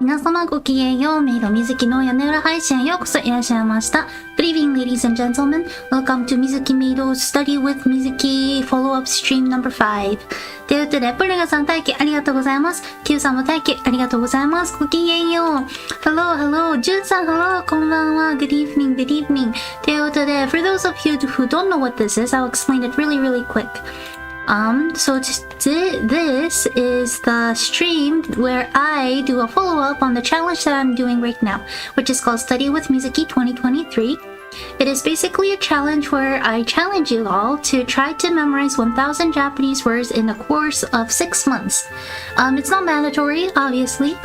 皆様ごきげんよう、メイド水木の屋根裏配信へようこそいらっしゃいました。Good evening, ladies and gentlemen. Welcome to Mizuki Meido's Study with Mizuki Follow-up Stream No.5 ということで、プルガさん待機ありがとうございます。Q さんも待機ありがとうございます。ごきげんよう。Hello, hello. ジュンさん、hello. こんばんは。Good evening, good evening. ということで、for those of you who don't know what this is, I'll explain it really, really quick. So this is the stream where I do a follow-up on the challenge that I'm doing right now, which is called Study with Mizuki 2023. It is basically a challenge where I challenge you all to try to memorize 1,000 Japanese words in the course of 6 months. It's not mandatory, obviously.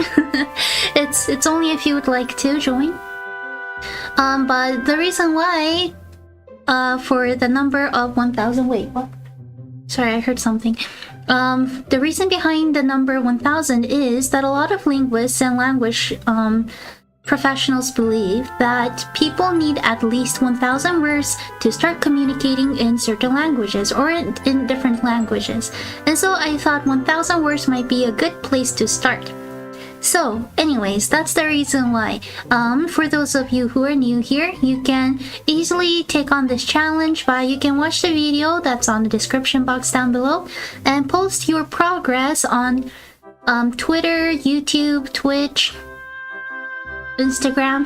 It's only if you would like to join. But the reason why, for the number of 1,000, wait, what? Sorry, I heard something. The reason behind the number 1,000 is that a lot of linguists and language professionals believe that people need at least 1,000 words to start communicating in certain languages or in different languages. And so I thought 1,000 words might be a good place to start. So, anyways, that's the reason why. For those of you who are new here, you can easily take on this challenge by you can watch the video that's on the description box down below and post your progress on Twitter, YouTube, Twitch, Instagram,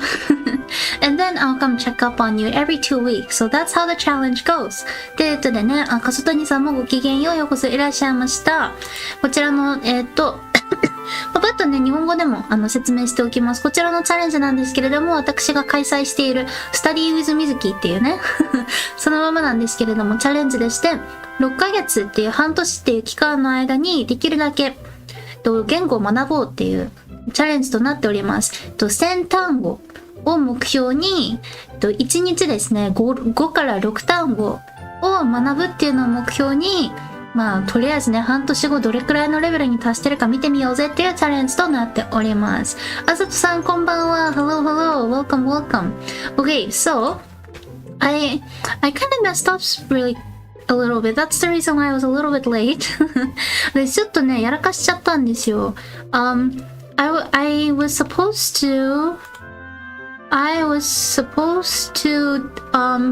and then I'll come check up on you every 2 weeks. So that's how the challenge goes. ということでね、かそたにさんもごきげんよう、ようこそいらっしゃいました。こちらの、パパッとね、日本語でも説明しておきます。こちらのチャレンジなんですけれども、私が開催している Study with Mizuki っていうね、そのままなんですけれども、チャレンジでして、6ヶ月っていう半年っていう期間の間にできるだけ言語を学ぼうっていうチャレンジとなっております。1000単語を目標に、1日ですね、5から6単語を学ぶっていうのを目標に、まあ、とりあえずね、半年後どれくらいのレベルに達してるか見てみようぜっていうチャレンジとなっております。あさとさん、こんばんは。Hello, hello. Welcome, welcome. Okay, so, I kind of messed up really a little bit. That's the reason why I was a little bit late. で、ちょっとね、やらかしちゃったんですよ。I was supposed to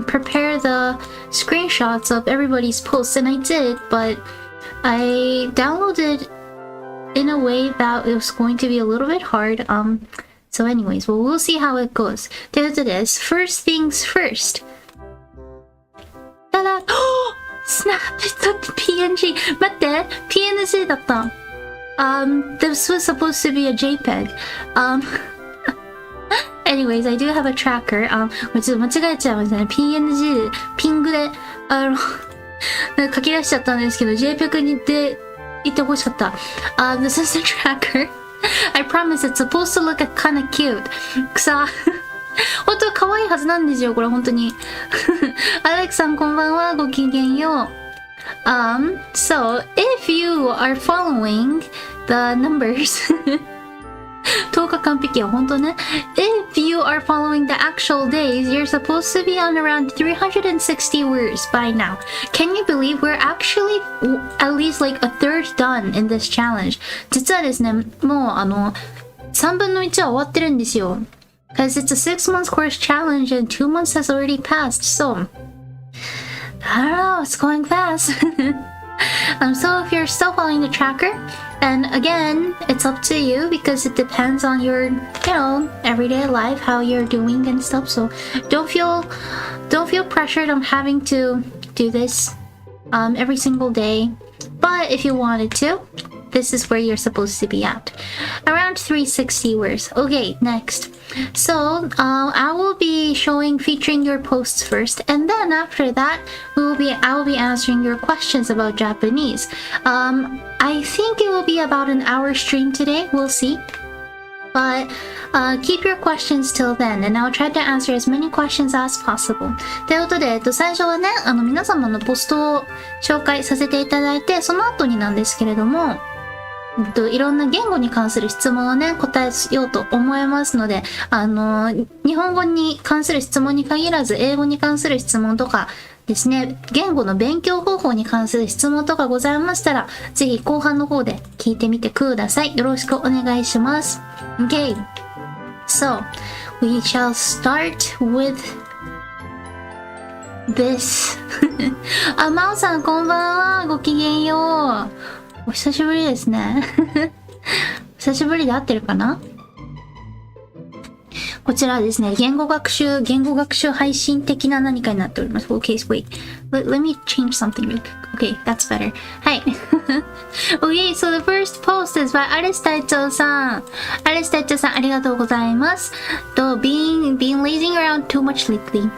prepare the screenshots of everybody's posts, and I did, but I downloaded in a way that it was going to be a little bit hard. So anyways, well, we'll see how it goes. ということです。First things first. ただ、Snap! It's PNG! 待って、PNG だった。This was supposed to be a JPEG. Anyways, I do have a tracker. ちょっと間違えちゃいましたね。PNG、ピングで、書き出しちゃったんですけど、JPEG にで言ってほしかった。This is a tracker. I promise it's supposed to look kind of cute. 本当は可愛いはずなんですよ、これ本当に。アレクさんこんばんは、ごきげんよう。So, if you are following the numbers 10日完璧は本当ね。If you are following the actual days, you're supposed to be on around 360 words by now. Can you believe we're actually at least like a third done in this challenge? 実はですね、もう3分の1は終わってるんですよ。Because it's a 6-month course challenge and 2 months has already passed, so I don't know, it's going fast. So if you're still following the tracker, and again, it's up to you because it depends on your, everyday life, how you're doing and stuff. So don't feel pressured on having to do this every single day. But if you wanted to, this is where you're supposed to be at. Around 360 words. Okay, next. So, I will be featuring your posts first, and then after that, I will be answering your questions about Japanese. I think it will be about an hour stream today. We'll see. But keep your questions till then, and I'll try to answer as many questions as possible. ということで、最初はね、皆様のポストを紹介させていただいて、その後になんですけれども、いろんな言語に関する質問をね、答えようと思いますので、日本語に関する質問に限らず、英語に関する質問とかですね、言語の勉強方法に関する質問とかございましたら、ぜひ後半の方で聞いてみてください。よろしくお願いします。Okay, so we shall start with this. あ、まおさんこんばんは。ごきげんよう。お久しぶりですね。久しぶりで合ってるかな？こちらですね、言語学習配信的な何かになっております。Okay, wait. Let me change something real quick. Okay, that's better. はい。Okay, so the first post is by アレス隊長さん。アレス隊長さん、ありがとうございます。Being lazing around too much lately.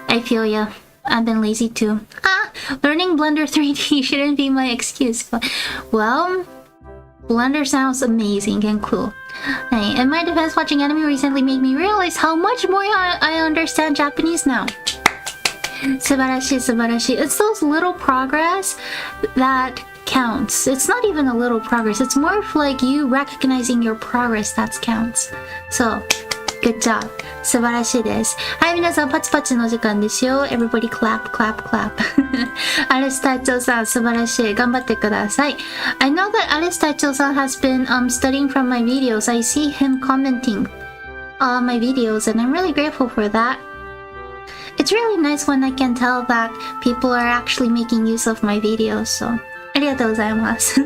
I feel ya. I've been lazy too. Learning Blender 3D shouldn't be my excuse. But, well, Blender sounds amazing and cool. In my defense, watching anime recently made me realize how much more I understand Japanese now. 素晴らしい素晴らしい. It's those little progress that counts. It's not even a little progress. It's more of like you recognizing your progress that counts. So, good job. 素晴らしいです。はい、皆さんパチパチの時間ですよ。Everybody clap, clap, clap. アレス隊長さん、素晴らしい。頑張ってください。I know that アレス隊長さん has been studying from my videos. I see him commenting on my videos and I'm really grateful for that. It's really nice when I can tell that people are actually making use of my videos, so ありがとうございます。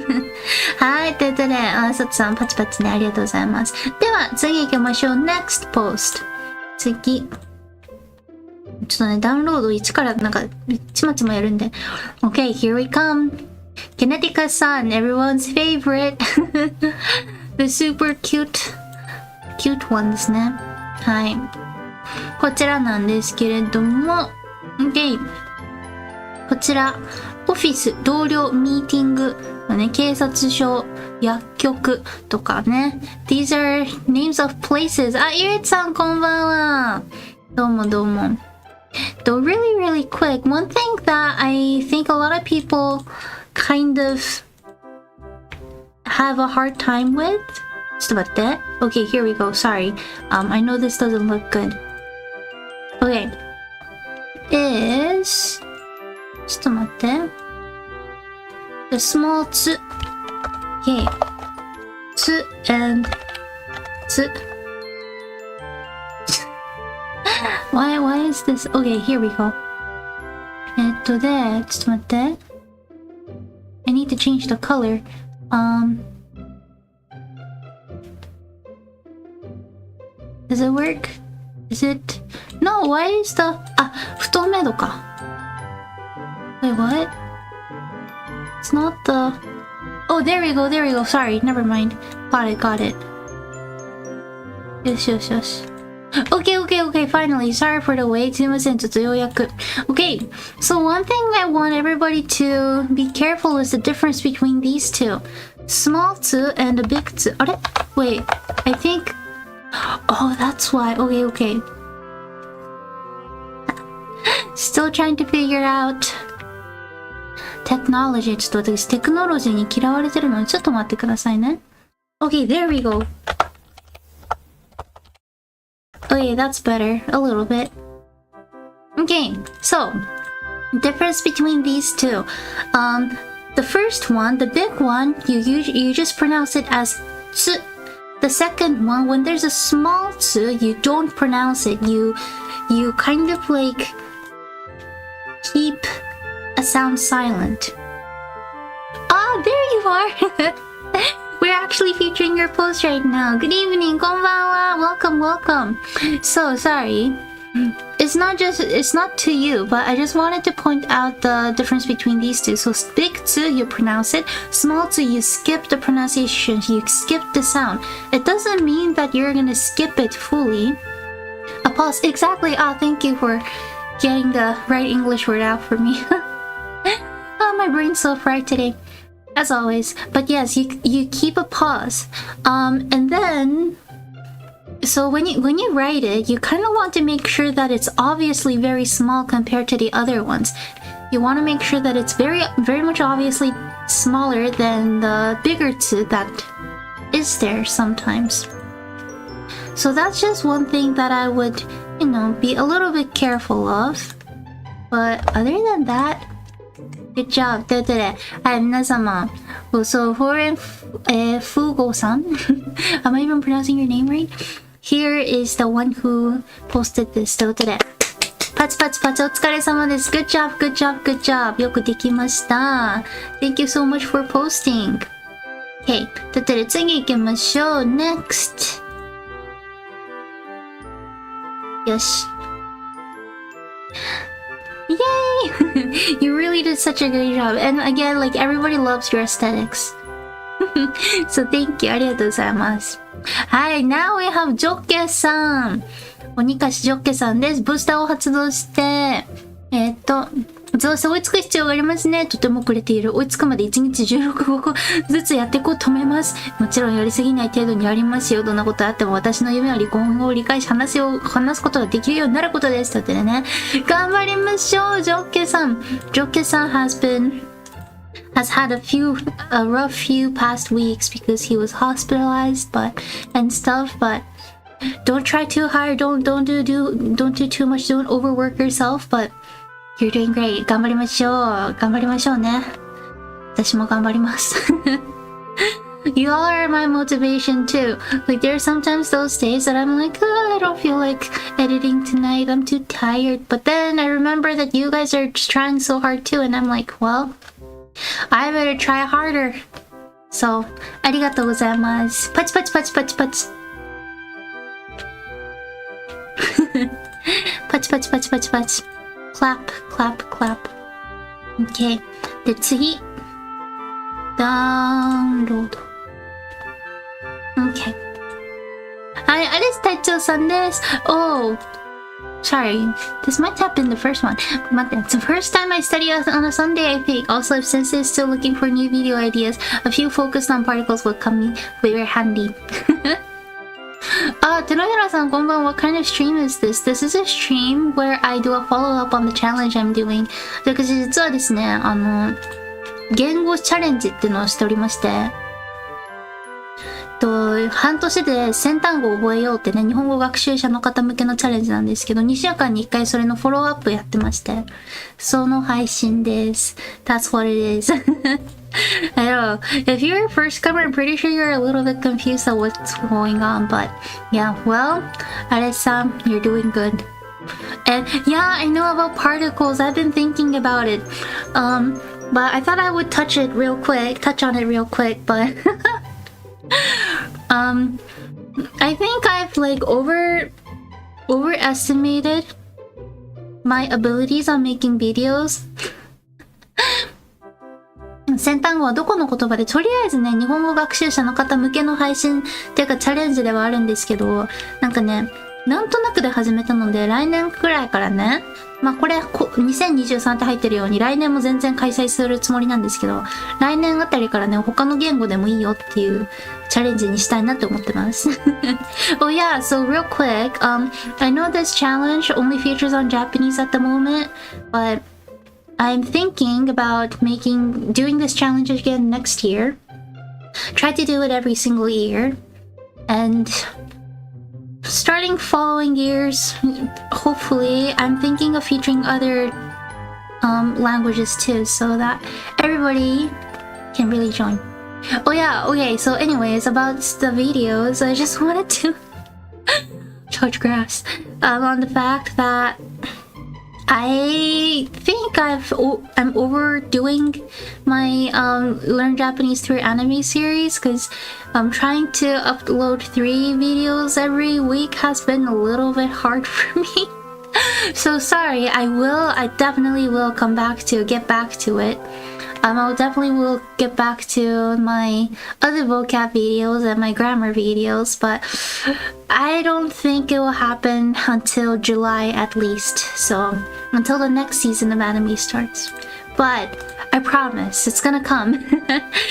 はい、ということで、さつさんパチパチね、ありがとうございます。では、次行きましょう。Next post。次。ちょっとね、ダウンロード1からなんか、ちまちまやるんで。Okay, here we come. Kinetica-san, everyone's favorite. The super cute one ですね。はい。こちらなんですけれども、Okay. こちら、オフィス、同僚、ミーティング、ね、警察署、薬局とかね。These are names of places. あ、イレツさんこんばんは。どうもどうも。Though really quick, one thing that I think a lot of people kind of have a hard time with. ちょっと待って。Okay, here we go. Sorry. I know this doesn't look good. Okay. Is... ちょっと待って。The small つ。Okay. つ and つ。Why is this? Okay, here we go. で、ちょっと待って。I need to change the color. Does it work? Is it? No, why is the... 不透明度か。Wait, what? It's not the... Oh, there we go. Sorry, never mind. Got it. よし。Okay, finally. Sorry for the wait. すいません、ちょっとようやく。Okay, so one thing I want everybody to be careful is the difference between these two. Small 2 and a big 2. あれ? Wait, I think... Oh, that's why. Okay. Still trying to figure out technology. ちょっと私テクノロジーに嫌われてるのでちょっと待ってくださいね。Okay, there we go. Okay, that's better. A little bit. Okay, so difference between these two. The first one, the big one, you just pronounce it as つ. The second one, when there's a small つ, you don't pronounce it. You kind of like keep a sound silent. There you are. We're actually featuring your post right now. Good evening, konbanwa. Welcome. So sorry. It's not to you, but I just wanted to point out the difference between these two. So big 2, you pronounce it. Small 2, you skip the pronunciation. You skip the sound. It doesn't mean that you're gonna skip it fully. A pause. Exactly. Thank you for getting the right English word out for me. My brain's so fried today. As always. But yes, you keep a pause. And then... So when you write it, you kind of want to make sure that it's obviously very small compared to the other ones. You want to make sure that it's very much obviously smaller than the bigger 2 that is there sometimes. So that's just one thing that I would, be a little bit careful of. But other than that, Good job. ということで、はい、皆様、so for Fugo-san, am I even pronouncing your name right? Here is the one who posted this. ということで、パチパチパチお疲れ様です。Good job, good job, good job. よくできました。Thank you so much for posting. Okay. ということで、次行きましょう。Next. よし。Yay! You really did such a great job. And again, like everybody loves your aesthetics. So thank you. ありがとうございます。はい、now we have ジョッケさん。鬼菓子ジョッケさんです。ブースターを発動して、発動して追いつく必要がありますね。とても遅れている。追いつくまで1日16個ずつやっていこうと思います。もちろんやりすぎない程度にやりますよ。どんなことあっても私の夢は離婚後を理解し話すことができるようになることです。ということでね。頑張りましょう、ジョッケさん。ジョッケさんhas had a rough few past weeks because he was hospitalized and stuff, but don't try too hard, don't do too much, don't overwork yourself, but you're doing great. 頑張りましょうね。私も頑張ります。You all are my motivation too. Like there are sometimes those days that I'm like, I don't feel like editing tonight, I'm too tired, but then I remember that you guys are just trying so hard too, and I'm like, well, I better try harder. So, ありがとうございます。パチパチパチパチパチ。パチパチパチパチパチ。clap, clap, clap. Okay. で、次。ダウンロード。Okay. はい、アリス隊長さんです。Oh, sorry. This might have been the first one. It's the first time I study on a Sunday, I think. Also, if Sensei is still looking for new video ideas, a few focused on particles will come very handy. 手のひらさんこんばんは。What kind of stream is this? This is a stream where I do a follow-up on the challenge I'm doing. 私実はですね、言語チャレンジっていうのをしておりまして、半年で1000単語を覚えようってね、日本語学習者の方向けのチャレンジなんですけど、2週間に1回それのフォローアップやってまして、その配信です。That's what it is. I know. If you're a first comer, I'm pretty sure you're a little bit confused at what's going on, but yeah, well, Ares-san, you're doing good. And yeah, I know about particles. I've been thinking about it. But I thought I would touch on it real quick, but I think I've like overestimated my abilities on making videos. 先単語はどこの言葉で、とりあえずね、日本語学習者の方向けの配信っていうかチャレンジではあるんですけど、なんかね、なんとなくで始めたので、来年くらいからね、まあこれ、2023って入ってるように、来年も全然開催するつもりなんですけど、来年あたりからね、他の言語でもいいよっていうチャレンジにしたいなって思ってます。Oh yeah, so real quick, I know this challenge only features on Japanese at the moment, but I'm thinking about doing this challenge again next year. Try to do it every single year. And starting following years, hopefully, I'm thinking of featuring other languages too, so that everybody can really join. Oh yeah, okay, so anyways, about the videos, I just wanted to touch grass on the fact that I think I'm overdoing my learn Japanese through anime series, because trying to upload 3 videos every week has been a little bit hard for me. So sorry, I definitely will get back to it. I'll definitely will get back to my other vocab videos and my grammar videos, but I don't think it will happen until July at least. So until the next season of anime starts. But I promise it's gonna come.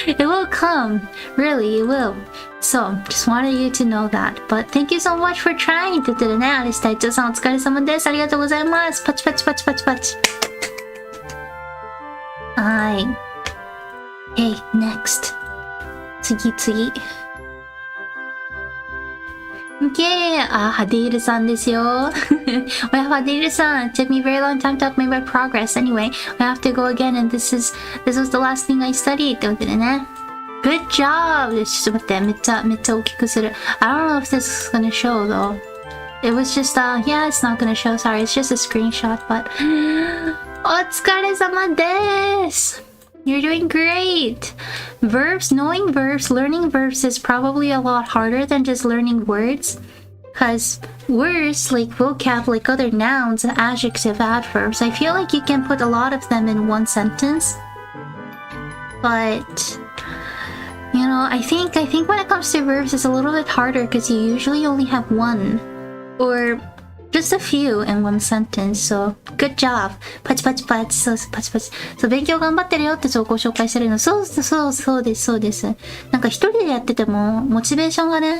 It will come. Really, it will. So just wanted you to know that. But thank you so much for trying. ということでね、アリス隊長さんお疲れ様です。ありがとうございます。パチパチパチパチパチ。はい。Hey, next. 次。Okay, Hadil さんですよ。Well, Hadil さん, it took me a very long time to update my progress. Anyway, I have to go again, and this was the last thing I studied. ってことでね。Good job! ちょっと待って、めっちゃ大きくする。I don't know if this is gonna show though. It was just, yeah, it's not gonna show. Sorry, it's just a screenshot, but お疲れ様です。You're doing great! Verbs, knowing verbs, learning verbs is probably a lot harder than just learning words. Because words, like vocab, like other nouns, adjective, adverbs, I feel like you can put a lot of them in one sentence. But, you know, I think when it comes to verbs, it's a little bit harder because you usually only have one. Or just a few in one sentence, so good job. パチパチパチ、そうパチパチ。そう、勉強頑張ってるよってご紹介してるの。そうです。なんか一人でやってても、モチベーションがね、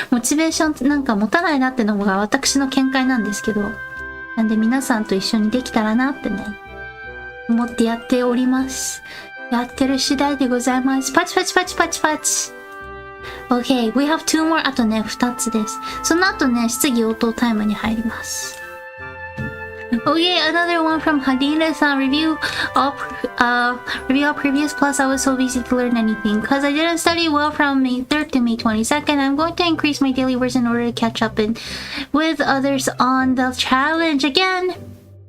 モチベーションなんか持たないなってのが私の見解なんですけど。なんで皆さんと一緒にできたらなってね、思ってやっております。やってる次第でございます。パチパチパチパチパチ。Okay, we have two more. あとね、2つです。その後ね、質疑応答タイムに入ります。Okay, another one from Hadina-san. Review all previous, plus I was so busy to learn anything. Because I didn't study well from May 3rd to May 22nd, I'm going to increase my daily words in order to catch up with others on the challenge. Again,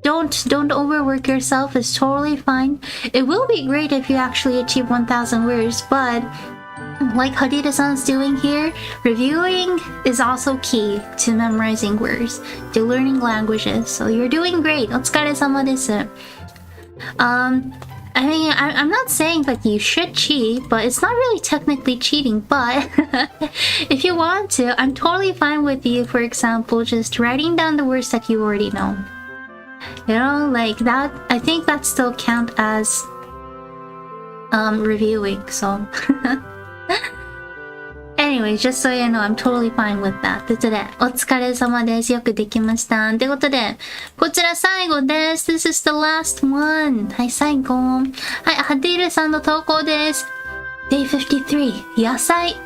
don't overwork yourself. It's totally fine. It will be great if you actually achieve 1,000 words, but like Hadida-san's doing here, reviewing is also key to memorizing words, to learning languages. So you're doing great. お疲れ様です。I mean, I'm not saying that you should cheat, but it's not really technically cheating. But if you want to, I'm totally fine with you, for example, just writing down the words that you already know. You know, like that, I think that still count as reviewing, so Anyway, just so you know, I'm totally fine with that. ということで、お疲れ様です。よくできました。ということで、こちら最後です。This is the last one. はい、最後。はい、ハディルさんの投稿です。Day 53. 野菜。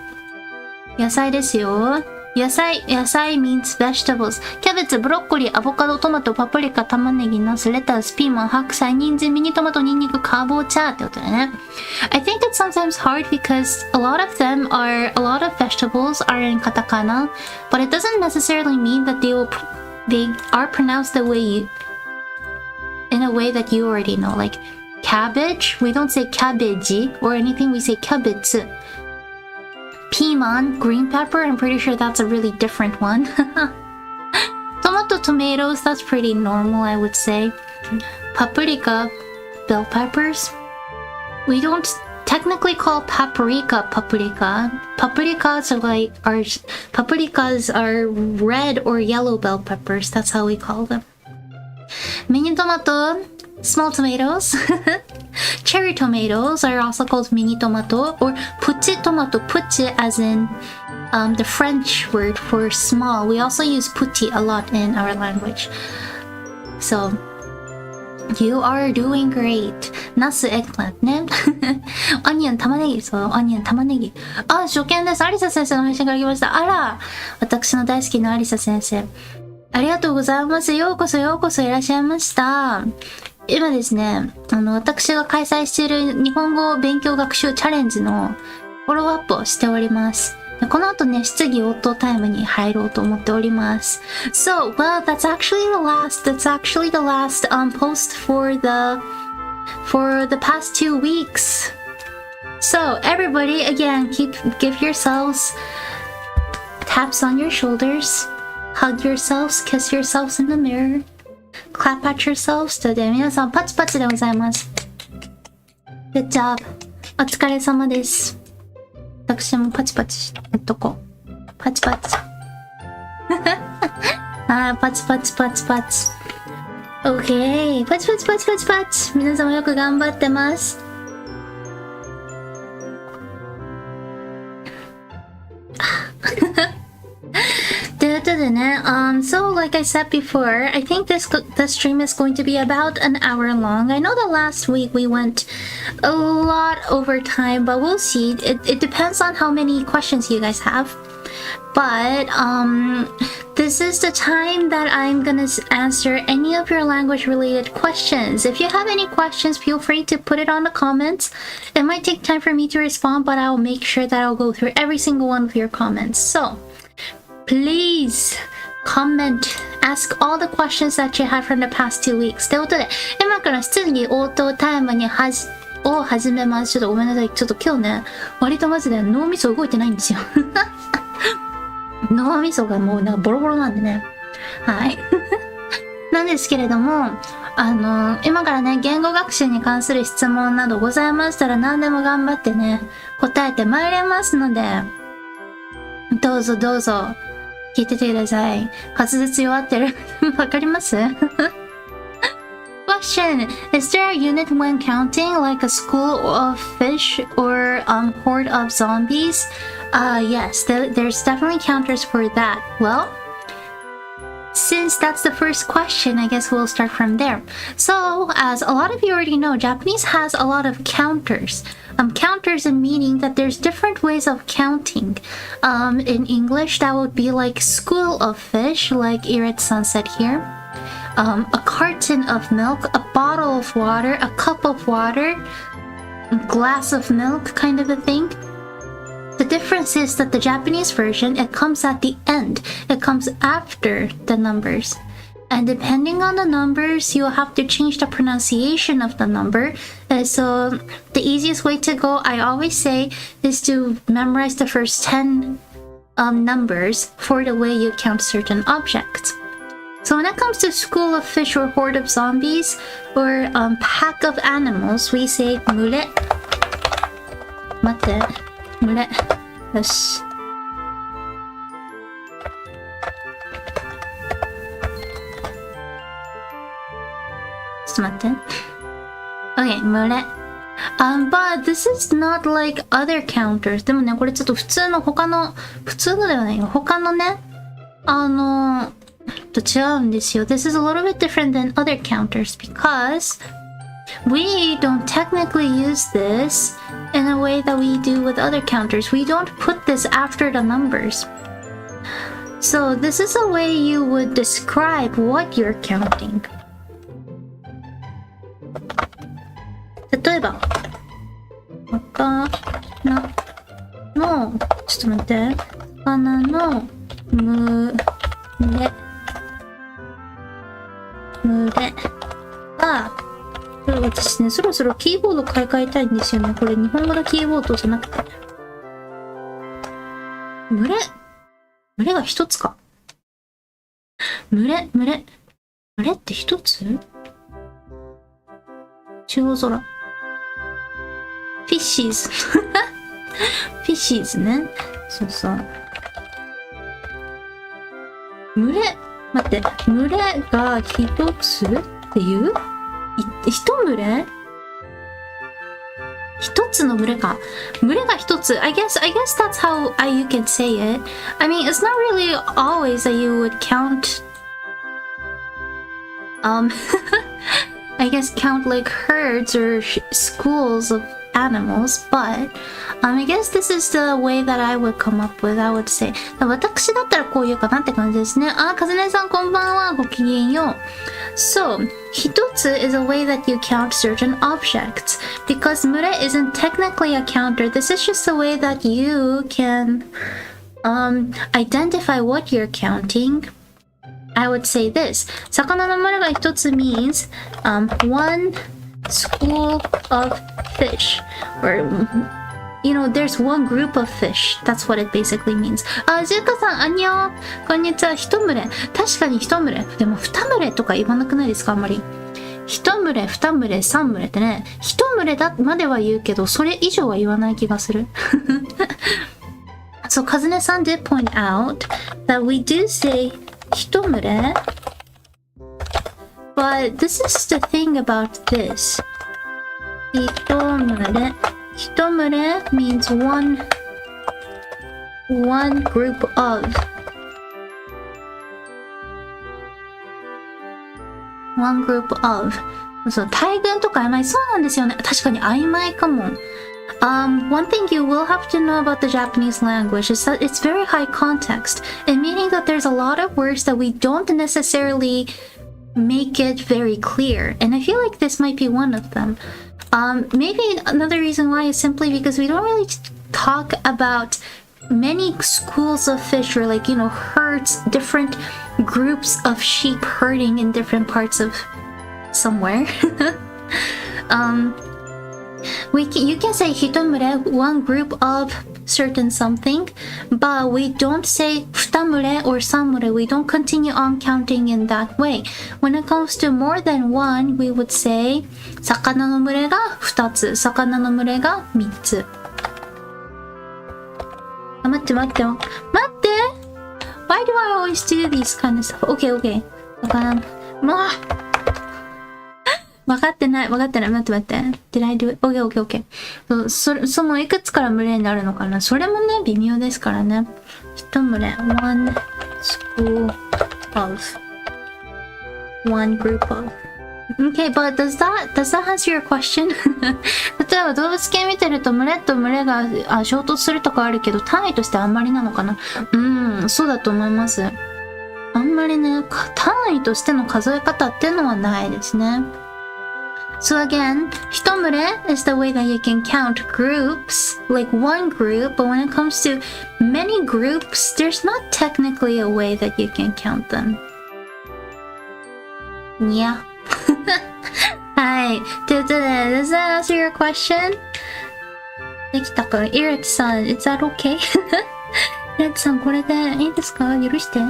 野菜ですよ。野菜 means vegetables. キャベツ、ブロッコリー、アボカド、トマト、パプリカ、玉ねぎ、ナス、レタス、ピーマン、白菜、人参、ミニトマト、ニンニク、カボチャってことだね。I think it's sometimes hard because a lot of vegetables are in katakana, but it doesn't necessarily mean that they are pronounced in a way that you already know. Like cabbage, we don't say cabbage or anything, we say kyabetu. Piman, green pepper, I'm pretty sure that's a really different one. Tomato, tomatoes, that's pretty normal, I would say. Paprika, bell peppers. We don't technically call paprika. Paprikas are red or yellow bell peppers. That's how we call them. Mini tomato, small tomatoes. Cherry tomatoes are also called mini tomato or puchi tomato. Puchi as in the French word for small. We also use puchi a lot in our language. So you are doing great. ナス、エッグプラントね。オニオン、玉ねぎ。そう、オニオン、玉ねぎ。あ、初見です。アリサ先生の配信から来ました。あら、私の大好きなアリサ先生。ありがとうございます。ようこそいらっしゃいました。今ですね、私が開催している日本語勉強学習チャレンジのフォローアップをしております。この後ね、質疑応答タイムに入ろうと思っております。So, well, that's actually the last post for the past 2 weeks. So, everybody, again, give yourselves taps on your shoulders, hug yourselves, kiss yourselves in the mirror, clap at yourselves. ということで、皆さんパチパチでございます。Good job. お疲れ様です。私もパチパチやっとこう。パチパチ。あー、パチパチパチパチ。OK。パチパチパチパチパチ。皆様よく頑張ってます。ということでね、so like I said before, I think the stream is going to be about an hour long. I know that last week we went a lot over time, but we'll see. It depends on how many questions you guys have. but this is the time that I'm gonna answer any of your language related questions. If you have any questions, feel free to put it on the comments. It might take time for me to respond, but I'll make sure that I'll go through every single one of your comments. So please comment, ask all the questions that you had from the past 2 weeks. ということで、今から質疑応答タイムを始めます。ちょっとごめんなさい。ちょっと今日ね、割とマジで脳みそ動いてないんですよ。脳みそがもうなんかボロボロなんでね。はい。なんですけれども、今からね、言語学習に関する質問などございましたら何でも頑張ってね、答えてまいれますので、どうぞどうぞ、聞いててください。滑舌弱ってる。わかります？ Question: Is there a unit when counting, like a school of fish or horde of zombies? Yes, there's definitely counters for that. Well, since that's the first question, I guess we'll start from there. So, as a lot of you already know, Japanese has a lot of counters. Counters in meaning that there's different ways of counting. In English, that would be like school of fish, like Iret-san said here. A carton of milk, a bottle of water, a cup of water, a glass of milk, kind of a thing. The difference is that the Japanese version, it comes at the end. It comes after the numbers. And depending on the numbers, you'll have to change the pronunciation of the number. So the easiest way to go, I always say, is to memorize the first 10 numbers for the way you count certain objects. So when it comes to school of fish or horde of zombies or pack of animals, we say 群れ。待って。群れ。よし。ちょっと待って。Okay, 群れ。But this is not like other counters. でもね、これちょっと普通のではないよ。他のね、と違うんですよ。This is a little bit different than other counters because we don't technically use this in a way that we do with other counters. We don't put this after the numbers. So this is a way you would describe what you're counting. 例えば、魚の、ちょっと待って、魚の群れが、これ私ね、そろそろキーボード買い替えたいんですよね。これ日本語のキーボードじゃなくて。群れが一つか。群れって一つ？中央空。フィッシーズ。フィッシーズね。そうそう。待って、群れが一つっていう一群れ一つの群れか。群れが一つ。I guess that's how you can say it. I mean, it's not really always that you would count, I guess count like herds or schools of animals, but I guess this is the way that I would come up with, I would say. 私だったらこう言うかなって感じですね。かずねさんこんばんは。ごきげんよう。So, 一つ is a way that you count certain objects. Because 群れ isn't technically a counter, this is just a way that you can identify what you're counting. I would say this. 魚の群れが一つ means one school of fish, or there's one group of fish. That's what it basically means. ジューカさん、アンニョン。こんにちは。一群れ。確かに一群れ。でも二群れとか言わなくないですか、あんまり。一群れ、二群れ、三群れってね、一群れだまでは言うけど、それ以上は言わない気がする。So, カズネさん did point out that we do say 一群れ。But this is the thing about this. 一群れ means one group of. One group of. そう、大群とか曖昧。そうなんですよね。確かに曖昧かも。One thing you will have to know about the Japanese language is that it's very high context, and meaning that there's a lot of words that we don't necessarily make it very clear, and I feel like this might be one of them. Maybe another reason why is simply because we don't really talk about many schools of fish, or like, herds, different groups of sheep herding in different parts of somewhere. You can say hitomure, one group of certain something, but we don't say futamure or samure. We don't continue on counting in that way. When it comes to more than one, we would say 魚の群れが2つ、魚の群れが3つ。待って。Why do I always do these kind of stuff? Okay. 分かってない。待って。Did I do it? Okay. そのいくつから群れになるのかな。それもね、微妙ですからね。一群れ。one school of. one group of. Okay, but does that answer your question? 例えば動物系見てると群れと群れが衝突するとかあるけど、単位としてあんまりなのかな。そうだと思います。あんまりね、単位としての数え方っていうのはないですね。So again, 一群れ is the way that you can count groups, like one group, but when it comes to many groups, there's not technically a way that you can count them. Yeah. はい。ということで、does that answer your question? できたか？イレキさん、is that okay? イレキさん、これでいいですか？許して。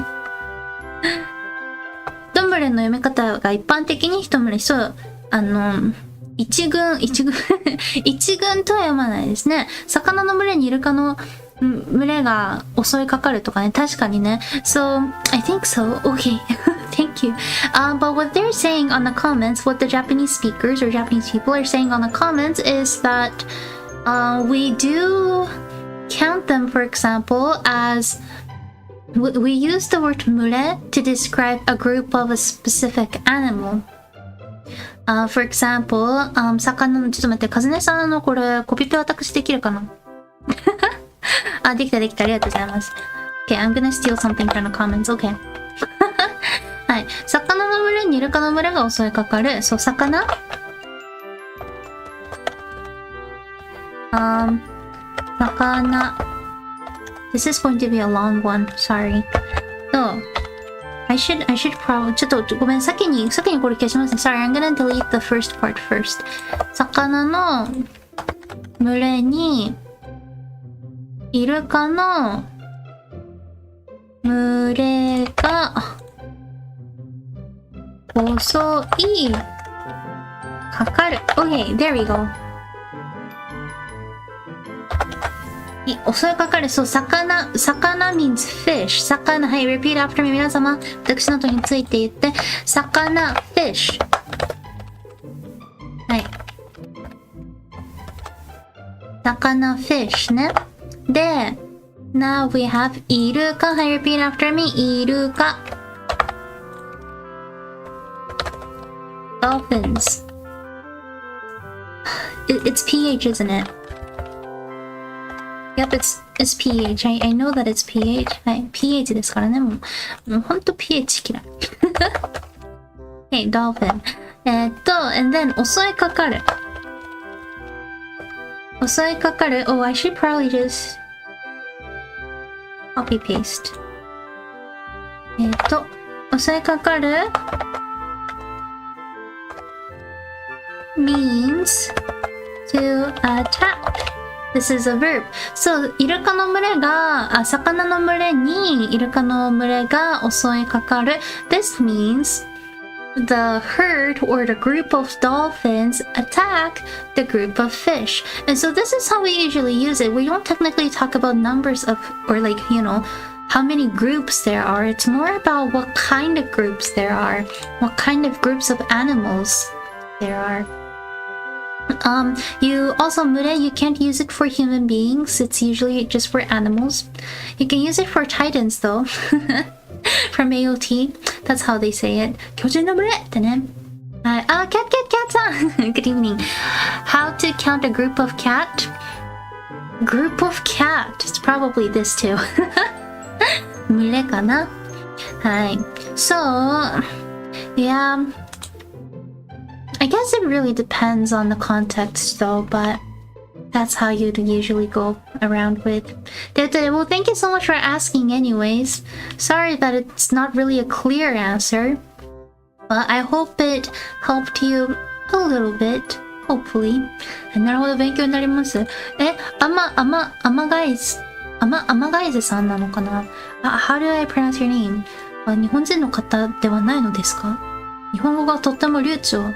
一群れの読み方が一般的に一群れ、そう。一群とは読まないですね。魚の群れにイルカの群れが襲いかかるとかね。確かにね。So, I think so. Okay. Thank you. But what they're saying on the comments, what the Japanese speakers or Japanese people are saying on the comments is that we do count them, for example, as we use the word mure to describe a group of a specific animal.For example, 魚の、ちょっと待って、カズネさんのこれ、コピペ私できるかなできた。ありがとうございます。Okay, I'm gonna steal something from the comments. Okay. はい。魚の群れにイルカの群れが襲いかかる。そう、魚This is going to be a long one. Sorry. そう。I should probably ちょっとごめん先にこれ消しますね。Sorry, I'm gonna delete the first part first. 魚の群れにイルカの群れが襲いかかる。Okay, there we go. 襲いかかる。そう、魚 means fish。魚、はい、repeat after me 皆様。私の後について言って。魚、fish。はい。魚、fish ね。で、now we have イルカ。はい、repeat after me イルカ。dolphins. It's PH, isn't it?Yep, it's PH. I know that it's PH. はい、PH ですからね。もうほんと PH 嫌い。Okay, dolphin. and then 襲いかかる。Oh, I should probably just copy paste. 襲いかかる means to attack.This is a verb. So, イルカの群れが、魚の群れにイルカの群れが襲いかかる。This means the herd or the group of dolphins attack the group of fish. And so this is how we usually use it. We don't technically talk about numbers of, or like, how many groups there are. It's more about what kind of groups there are. What kind of groups of animals there are.You also mure, you can't use it for human beings. It's usually just for animals. You can use it for titans though. From AOT. That's how they say it. 巨人の群れってね。cat さん。Good evening. How to count a group of cat? group of cat. It's probably this too. 群れかな。はい。So, yeah. I guess it really depends on the context though, but that's how you'd usually go around with. Well, thank you so much for asking anyways. Sorry that it's not really a clear answer, but I hope it helped you a little bit, hopefully. なるほど、勉強になります。アマガイゼさんなのかな？ How do I pronounce your name? 日本人の方ではないのですか？日本語がとっても流暢。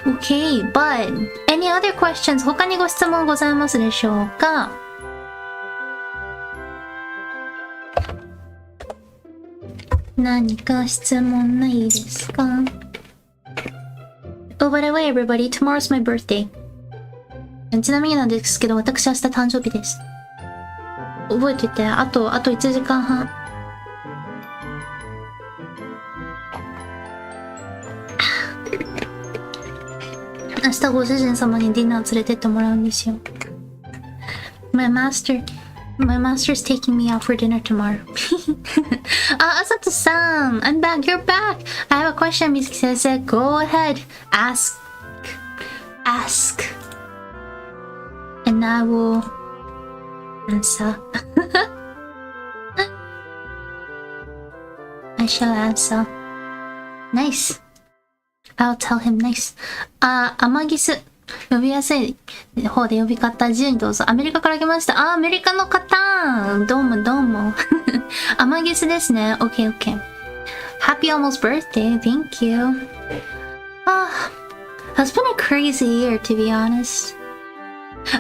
Okay, but any other questions? 他にご質問ございますでしょうか？何か質問ないですか？ Oh, by the way, everybody, tomorrow's my birthday. ちなみになんですけど、私明日誕生日です。覚えてて、あと1時間半。明日ご主人様にディナー連れてってもらうんですよ。My master's taking me out for dinner tomorrow. Asato-san, I'm back. You're back. I have a question, Mizuki sensei. Go ahead. Ask. And I will answer. I shall answer. Nice. I'll tell him nice. アマギス。呼びやすい方で呼び方、自由にどうぞ。アメリカから来ました。アメリカの方どうもどうも。アマギスですね。Okay, okay. Happy almost birthday. Thank you. It's been a crazy year, to be honest.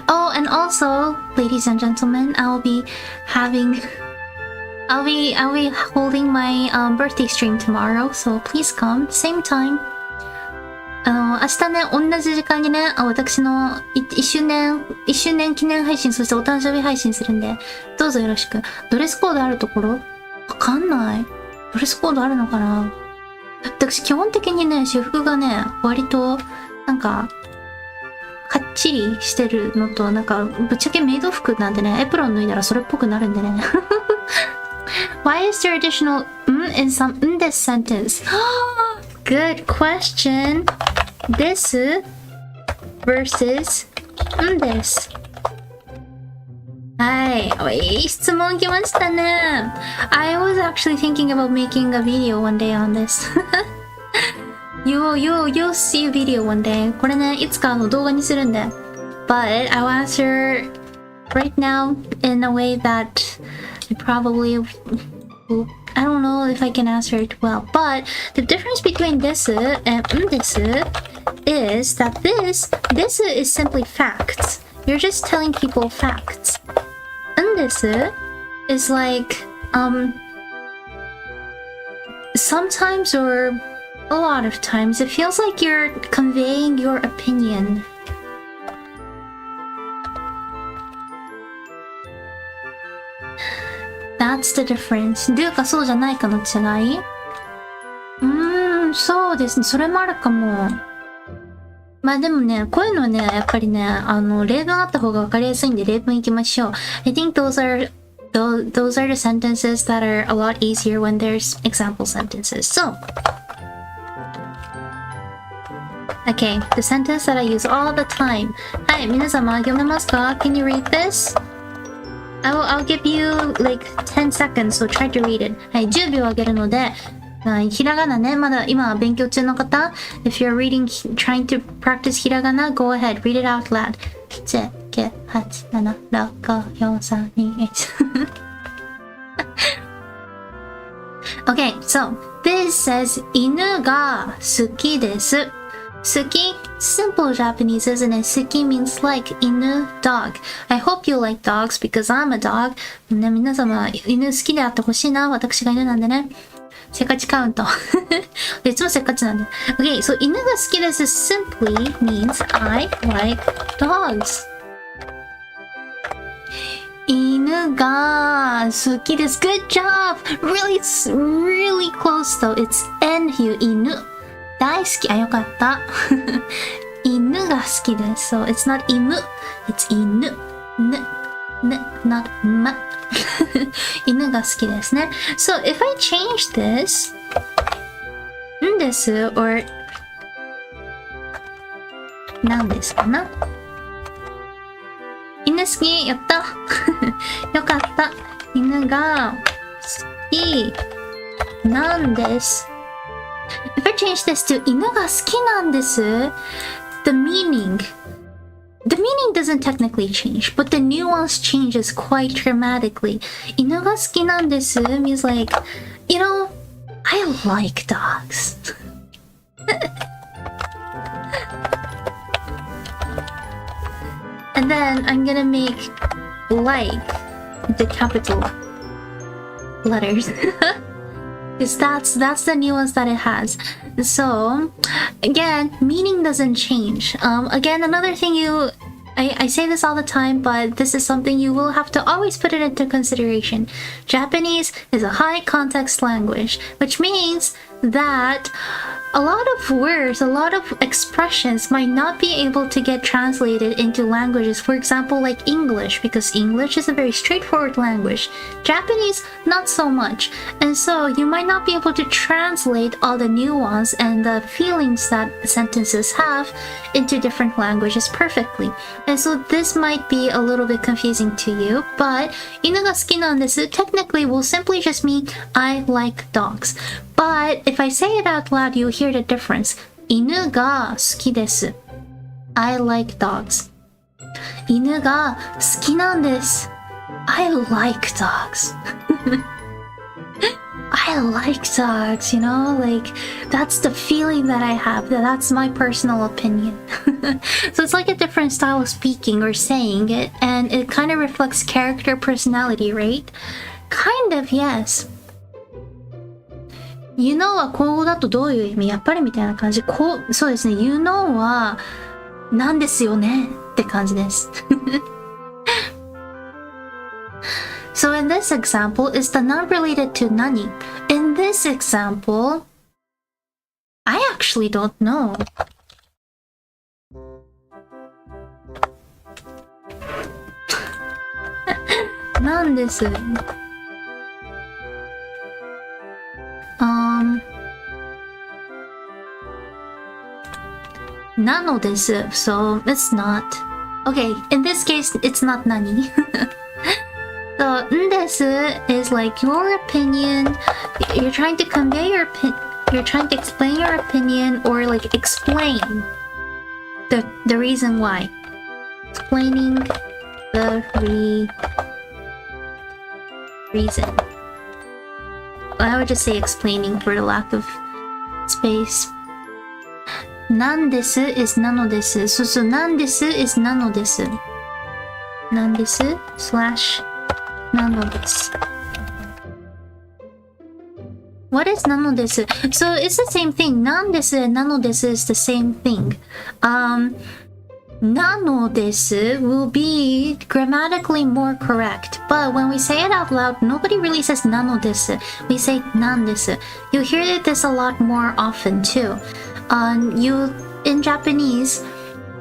Oh, and also, ladies and gentlemen, I'll be holding my birthday stream tomorrow, so please come. Same time. 明日ね、同じ時間にね、私の1周年記念配信、そしてお誕生日配信するんで、どうぞよろしく。ドレスコードあるところ？わかんない。ドレスコードあるのかな？私基本的にね、私服がね、割と、なんか、かっちりしてるのと、なんか、ぶっちゃけメイド服なんでね、エプロン脱いだらそれっぽくなるんでね。Why is there additional in this sentence? Good question. This versus this. はい。いい質問来ましたね。I was actually thinking about making a video one day on this. You'll see a video one day. これね、いつか動画にするんで。But I'll answer right now in a way that I probably will, I don't know if I can answer it well. But the difference between this and this is that this is simply facts. You're just telling people facts. And this is like, sometimes or a lot of times it feels like you're conveying your opinion. That's the difference. どうかそうじゃないかの違い？そうですね。それもあるかも。まあでもね、こういうのはね、やっぱりね、例文あった方がわかりやすいんで、例文いきましょう。I think those are the sentences that are a lot easier when there's example sentences. So, okay, the sentence that I use all the time. はい、皆様読めますか？ Can you read this?I'll give you like 10 seconds, so try to read it. はい、10秒あげるので、ひらがなね、まだ今勉強中の方、if you're trying to practice ひらがな、go ahead, read it out loud. 10、9、8、7、6、5、4、3、2、1。Okay, so this says 犬が好きです。好き simple Japanese, isn't it? 好き means like 犬 dog. I hope you like dogs because I'm a dog. ね、皆様犬好きであってほしいな。私が犬なんでね。せっかちカウント。いつもせっかちなんで。Okay, so 犬が好きです simply means I like dogs. 犬が好きです。Good job! Really close though. It's N here. 犬。大好き。よかった。犬が好きです。So it's not 犬。It's 犬。not ま。犬が好きですね。So if I change this, んです or なんですかな。犬好きやったよかった。犬が好きなんです。If I change this to 犬が好きなんです the meaning doesn't technically change, but the nuance changes quite dramatically. 犬が好きなんです means like, you know, I like dogs. And then I'm gonna make like the capital letters. Because that's the nuance that it has. So again, meaning doesn't change. Again, another thing I say this all the time, but this is something you will have to always put it into consideration. Japanese is a high context language, which means that a lot of words, a lot of expressions might not be able to get translated into languages, for example, like English, because English is a very straightforward language. Japanese, not so much. And so you might not be able to translate all the nuance and the feelings that sentences have into different languages perfectly. And so this might be a little bit confusing to you, but 犬が好きなんです technically will simply just mean I like dogs. But if I say it out loud, you'll hear the difference. 犬が好きです I like dogs. 犬が好きなんです I like dogs. I like dogs, you know, like that's the feeling that I have. That's my personal opinion. So it's like a different style of speaking or saying it, and it kind of reflects character personality, right? Kind of, yes. You know は口語だとどういう意味？やっぱりみたいな感じ。そうですね。You know はなんですよねって感じです。So in this example, is the noun related to nani? In this example, I actually don't know. Nan desu. Nano desu, so it's not. Okay, in this case, it's not nani. So, ndesu is like your opinion. You're trying to convey your you're trying to explain your opinion or like explain the reason why. Explaining the reason. I would just say explaining for the lack of space. Nan desu is nano desu. So nan desu is nano desu. Nan desu slash nano desu. What is nano desu? So it's the same thing. Nan desu and nano desu is the same thing. Nano desu will be grammatically more correct, but when we say it out loud, nobody really says nano desu. We say nan desu. You hear this a lot more often too. In Japanese,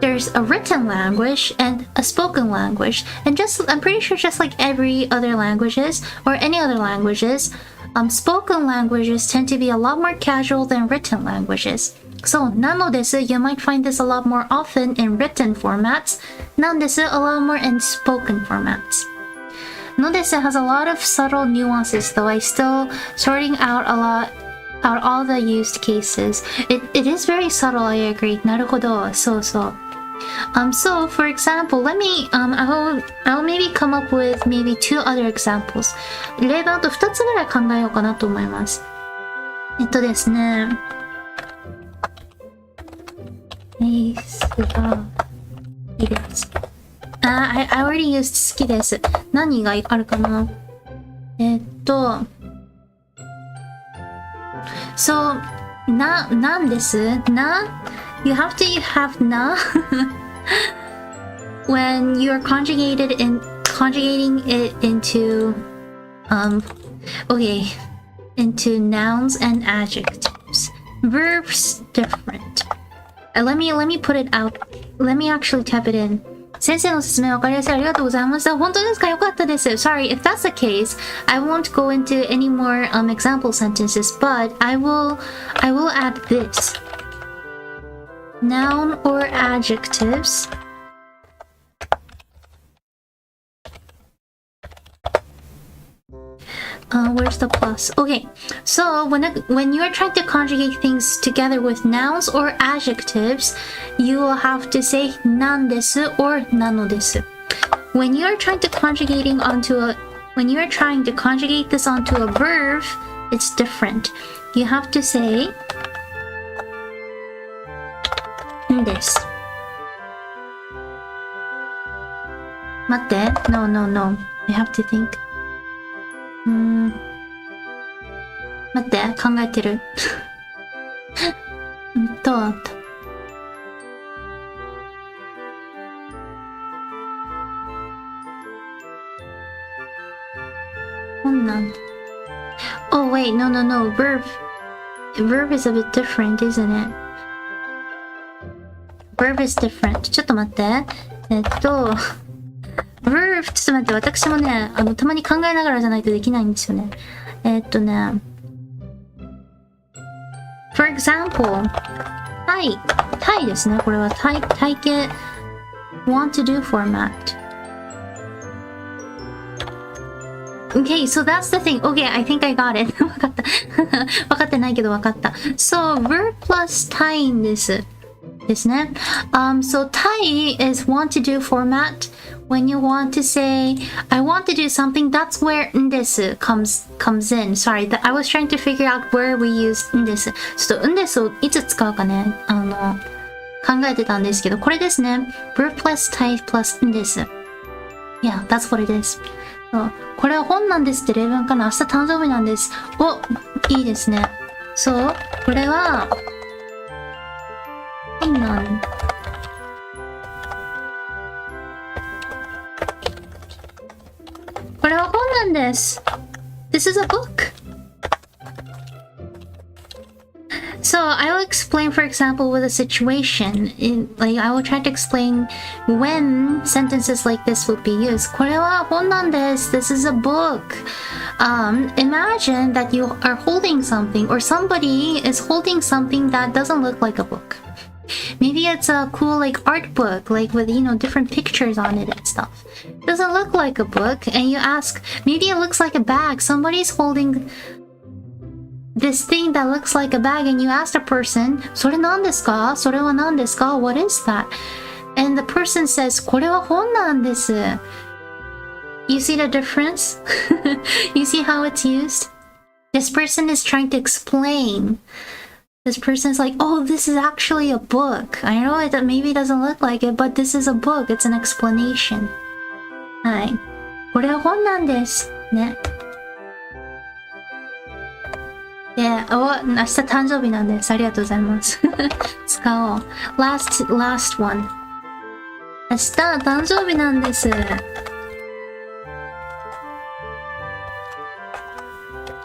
there's a written language and a spoken language, and I'm pretty sure just like every other languages or any other languages, spoken languages tend to be a lot more casual than written languages. So, nano desu, you might find this a lot more often in written formats. Nan desu, a lot more in spoken formats. No desu has a lot of subtle nuances, though I still sorting out all the used cases. It is very subtle, I agree. なるほど、そうそう。So for example, let me I'll maybe come up with maybe 2 other examples. 例文と2つぐらい考えようかなと思います。ですね。いいです。I already used 好きです。何があるかなSo, なんです。You have to have な when you're conjugating it into into nouns and adjectives. Verbs different. Let me put it out. Let me actually type it in. 先生の説明わかりやすい。ありがとうございました。本当ですか？よかったです。Sorry, if that's the case, I won't go into any more example sentences, but I will add this. Noun or adjectives. Where's the plus? Okay, so when you're trying to conjugate things together with nouns or adjectives, you will have to say なんです or なのです。When you're trying to conjugate this onto a verb, it's different. You have to say んです。待って。No. You have to think. 待って、考えてる。あった。こんなん。Oh wait, no. Verb is a bit different, isn't it? Verb is different. ちょっと待って。verb ちょっと待って、私もね、たまに考えながらじゃないとできないんですよね。For example, タイですね。これは体型 want to do format. Okay, so that's the thing. Okay, I think I got it. わかった。わかってないけどわかった。So, verb plus タイですね。So タイ is want to do format. When you want to say, I want to do something, that's where んです comes in. Sorry, I was trying to figure out where we use んです。ちょっとんですをいつ使うかね、考えてたんですけど、これですね。verb plus タイ plus んです。Yeah, that's what it is. これは本なんですって例文かな。明日誕生日なんです。お、いいですね。そう、これは、本なん。これは本なんです。This is a book. So I will explain, for example, with a situation. I will try to explain when sentences like this will be used. これは本なんです。This is a book. Imagine that you are holding something, or somebody is holding something that doesn't look like a book. Maybe it's a cool art book, with different pictures on it and stuff. It doesn't look like a book, and you ask, maybe it looks like a bag. Somebody's holding this thing that looks like a bag, and you ask the person, それ何ですか？それは何ですか？ What is that? And the person says, これは本なんです。You see the difference? You see how it's used? This person is trying to explain. This person's like, oh, this is actually a book. I know it maybe doesn't look like it, but this is a book. It's an explanation. はい。これは本なんです。ね。で、明日誕生日なんです。ありがとうございます。使おう。last one. 明日誕生日なんです。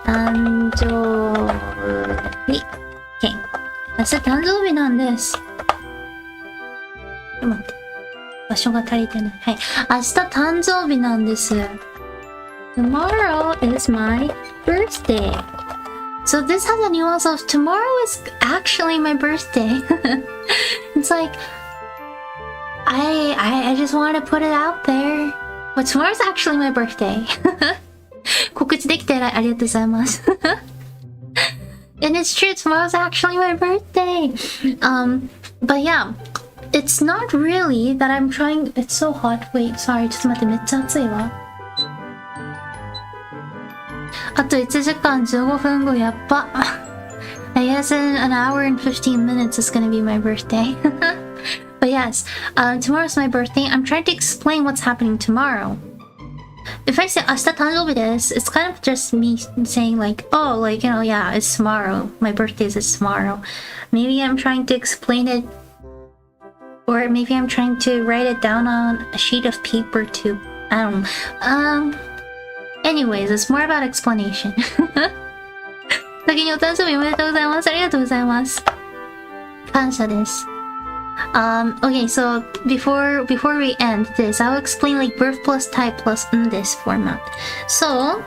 誕生日。Okay. 明日誕生日なんです。ちょっと待って。場所が足りてない。はい。明日誕生日なんです。Tomorrow is my birthday. So this has a nuance of tomorrow is actually my birthday. It's like I just want to put it out there. But tomorrow's actually my birthday. 告知できてありがとうございます。And it's true, tomorrow's actually my birthday. But yeah, it's not really that I'm trying. It's so hot. Wait, sorry. ちょっと待って、めっちゃ暑いわ。あと1時間15分後、やっば。I guess in an hour and 15 minutes is gonna be my birthday. But yes, tomorrow's my birthday. I'm trying to explain what's happening tomorrow. If I say 明日誕生日です, it's kind of just me saying oh, yeah, it's tomorrow. My birthday is tomorrow. Maybe I'm trying to explain it, or maybe I'm trying to write it down on a sheet of paper to, I don't know. Anyways, it's more about explanation. 先にお誕生日おめでとうございます。ありがとうございます。感謝です。Okay, so before we end this, I'll explain like birth plus type plus in this format. So,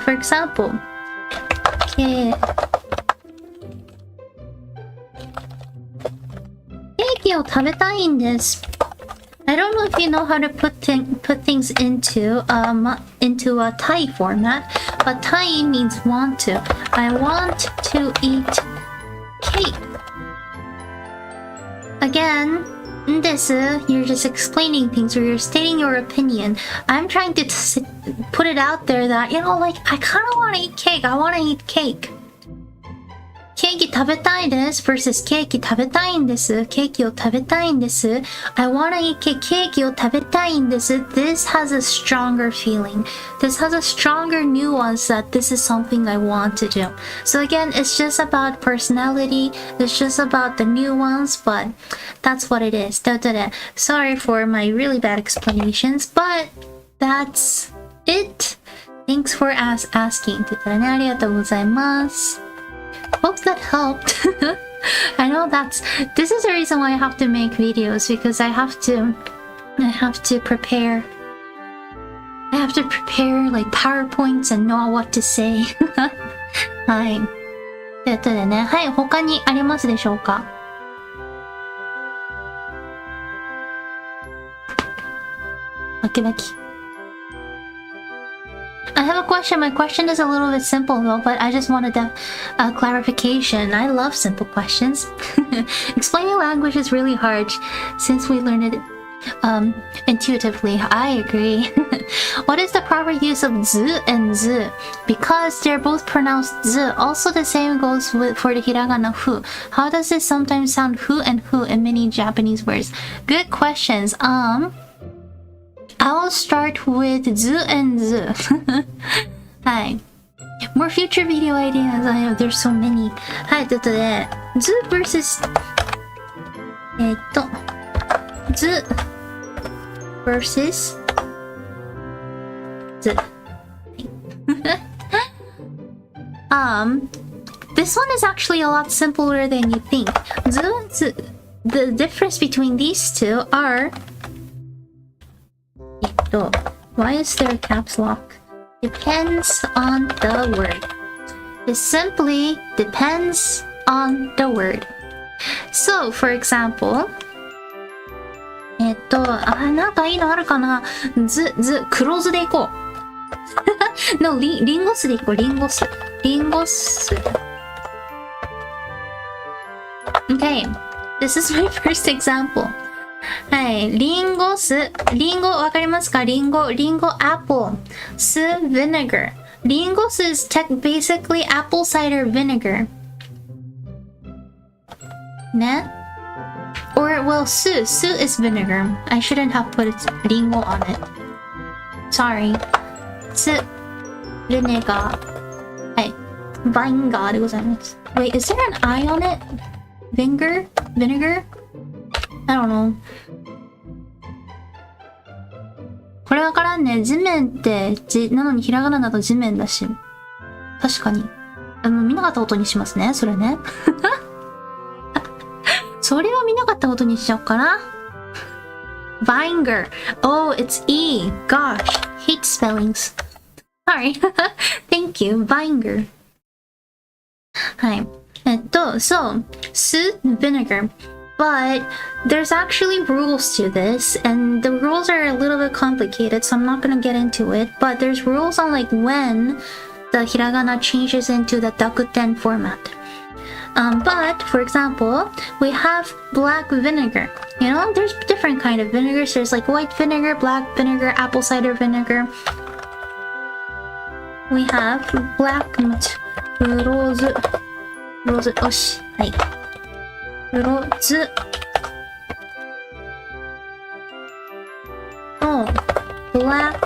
for example, ケーキを食べたいんです。I don't know if you know how to put things into a Thai format, but Thai means want to. I want to eat cake. Again, this you're just explaining things or you're stating your opinion. I'm trying to put it out there that, like, I kind of want to eat cake. I want to eat cake. ケーキ食べたいです versus ケーキ食べたいんです。ケーキを食べたいんです。I wanna eat cake. ケーキを食べたいんです。This has a stronger feeling. This has a stronger nuance that this is something I want to do. So again, it's just about personality. It's just about the nuance, but that's what it is. Sorry for my really bad explanations, but that's it. Thanks for asking. ということでね、ありがとうございます。Hope that helped. I know this is the reason why I have to make videos, because I have to prepare like PowerPoints and know what to say. はい。ということでね、はい、他にありますでしょうか？バキバキ。I have a question. My question is a little bit simple though, but I just wanted a clarification. I love simple questions. Explaining language is really hard since we learn it intuitively. I agree. What is the proper use of z and z? Because they're both pronounced z. Also the same goes for the hiragana fu. How does it sometimes sound hu and hu in many Japanese words? Good questions. I'll start with z and z. Hi. More future video ideas. I know there's so many. はい、ということで、z versus z versus z. This one is actually a lot simpler than you think. Z, the difference between these two are why is there a caps lock? Depends on the word. It simply depends on the word. So, for example, なんかいいのあるかな？黒酢でいこう。No, リンゴ酢でいこう、リンゴ酢。Okay, this is my first example. はい。リンゴ酢。リンゴわかりますか？リンゴ apple. 酢 vinegar. リンゴ酢 is basically apple cider vinegar. ね? Or, well, 酢 is vinegar. I shouldn't have put リンゴ on it. Sorry. 酢 vinegar. はい。バインガーでございます。Wait, is there an I on it? Vinegar? I don't know. これわからんね。地面ってなのにひらがなだと地面だし。確かに。見なかったことにしますね。それね。それを見なかったことにしちゃおうかな。Vinegar. Oh, it's E. Gosh. Hate spellings. Sorry. Thank you. Vinegar. はい。So, 酢 vinegar. But there's actually rules to this, and the rules are a little bit complicated, so I'm not gonna get into it. But there's rules on like when the hiragana changes into the dakuten format. But for example, we have black vinegar. There's different kind of vinegars. There's like white vinegar, black vinegar, apple cider vinegar. We have black rose. よし、はい。rose. Oh, black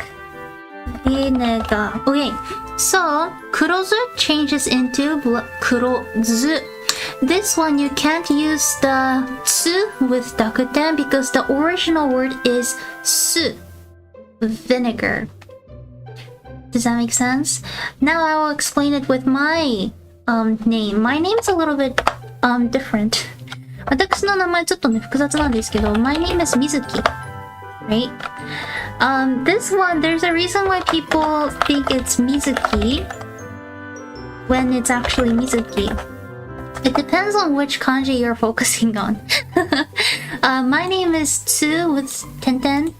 vinegar. Okay, so kurozu changes into kurozu. This one you can't use the tsu with dakuten because the original word is su, vinegar. Does that make sense? Now I will explain it with my name. My name's a little bit different. 私の名前ちょっとね、複雑なんですけど、My name is Mizuki, right? This one, there's a reason why people think it's Mizuki when it's actually Mizuki. It depends on which kanji you're focusing on. My name is Tsu with Tenten.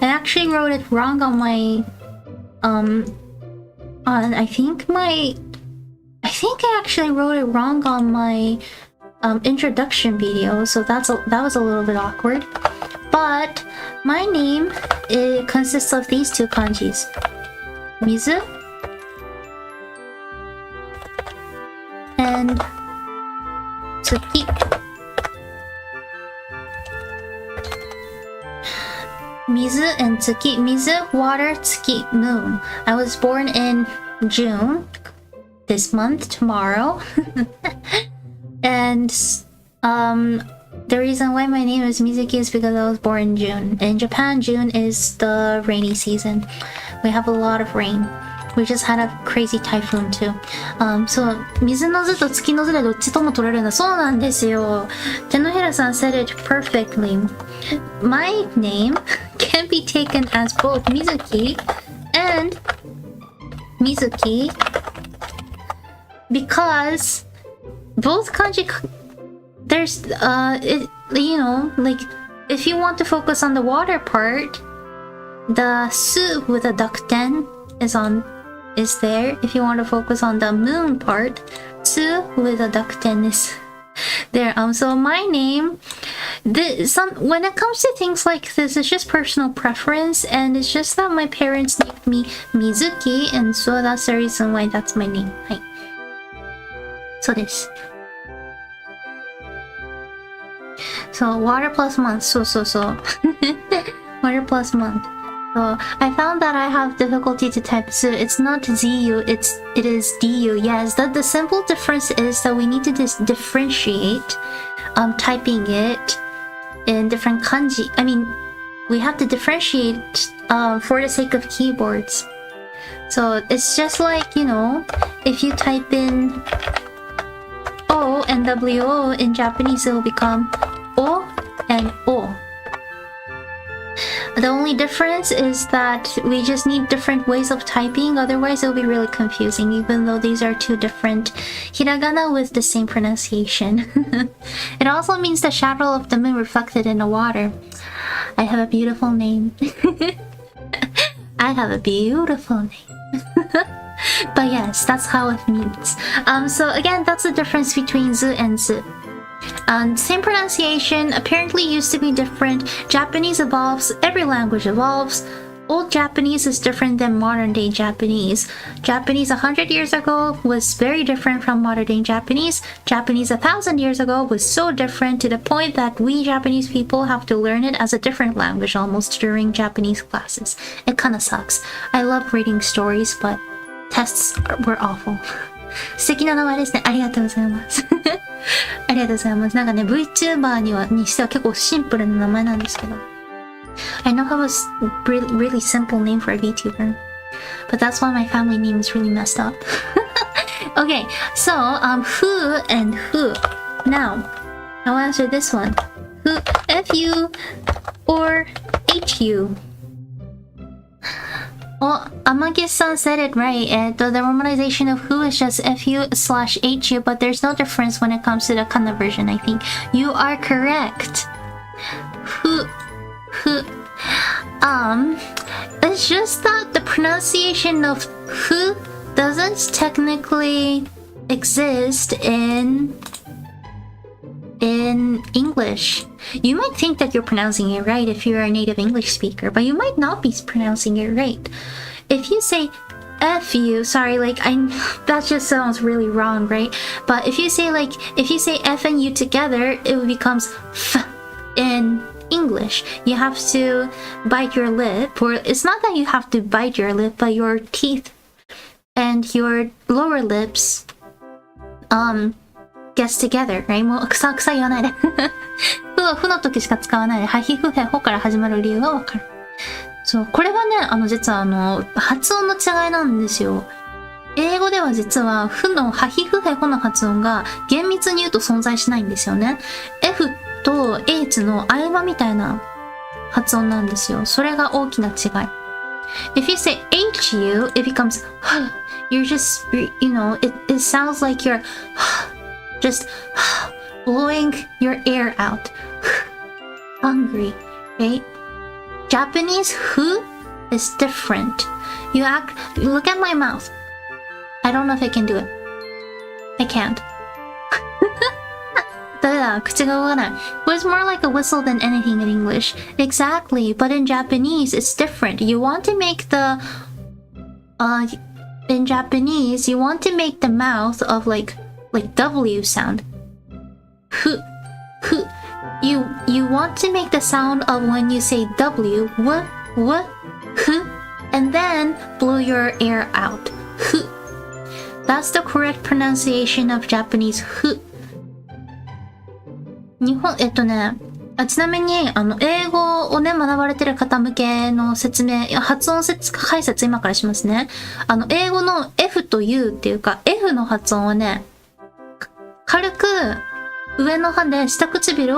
I actually wrote it wrong on my, I think I actually wrote it wrong on my introduction video, so that was a little bit awkward. But my name, it consists of these two kanjis. Mizu and Tsuki. Mizu and Tsuki. Mizu, water, Tsuki, moon. I was born in June, this month, tomorrow. And the reason why my name is Mizuki is because I was born in June. In Japan, June is the rainy season. We have a lot of rain. We just had a crazy typhoon too. So, 水の図と月の図でどっちとも取れるんだ。そうなんですよ。手のひらさん said it perfectly. My name can be taken as both Mizuki and Mizuki because both kanji, there's, you know, like, if you want to focus on the water part, the su with a dakuten is there. If you want to focus on the moon part, tsu with a dakuten is there. So my name, when it comes to things like this, it's just personal preference, and it's just that my parents named me Mizuki, and so that's the reason why that's my name. Hi. So this. So water plus month. So. Water plus month. So I found that I have difficulty to type Su. It's not ZU, it is DU. Yes, the simple difference is that we need to differentiate typing it in different kanji. I mean, we have to differentiate for the sake of keyboards. So it's just like, you know, if you type in O and WO in Japanese, it will become O and O. The only difference is that we just need different ways of typing, otherwise it'll be really confusing, even though these are two different hiragana with the same pronunciation. It also means the shadow of the moon reflected in the water. I have a beautiful name. I have a beautiful name. But yes, that's how it means. So again, that's the difference between zu and zu. Same pronunciation, apparently used to be different. Japanese evolves, every language evolves. Old Japanese is different than modern day Japanese. Japanese 100 years ago was very different from modern day Japanese. Japanese 1,000 years ago was so different to the point that we Japanese people have to learn it as a different language almost during Japanese classes. It kinda sucks. I love reading stories, but tests were awful. 素敵な名前ですね。ありがとうございます。ありがとうございます。なんかね、Vtuber にしては結構シンプルな名前なんですけど。I know how a really simple name for a VTuber, but that's why my family name is really messed up. Okay, so who and who. Now, I'll answer this one. Who, FU or HU? Well, Amagi-san said it right. The romanization of who is just FU/HU, but there's no difference when it comes to the kana version, I think. You are correct. Who. It's just that the pronunciation of who doesn't technically exist in English. You might think that you're pronouncing it right if you're a native English speaker, but you might not be pronouncing it right. If you say FU, sorry, like that just sounds really wrong, right? But if you say F and U together, it becomes F in English. You have to bite your lip, or it's not that you have to bite your lip, but your teeth and your lower lips gets together, right? もう草言わないで。ふの時しか使わないで。はい、ひふへほから始まる理由がわかる。そう、これはね、実は発音の違いなんですよ。英語では実はフのハヒフヘホの発音が厳密に言うと存在しないんですよね。F と H の合間みたいな発音なんですよ。それが大きな違い。If you say HU, it becomes you're just, it sounds like you're just blowing your air out. Hungry, right? Japanese hu is different. Look at my mouth. I don't know if I can do it. I can't. ダメだ、口が動かない。But it's more like a whistle than anything in English. Exactly, but in Japanese, it's different. You want to make the... in Japanese, you want to make the mouth of like W sound. Hu. You want to make the sound of when you say W, hu, and then blow your air out. Hu. That's the correct pronunciation of Japanese hu. 日本、ちなみに、英語をね、学ばれてる方向けの説明、発音解説今からしますね。英語の F と U っていうか、F の発音はね、軽く上の歯で下唇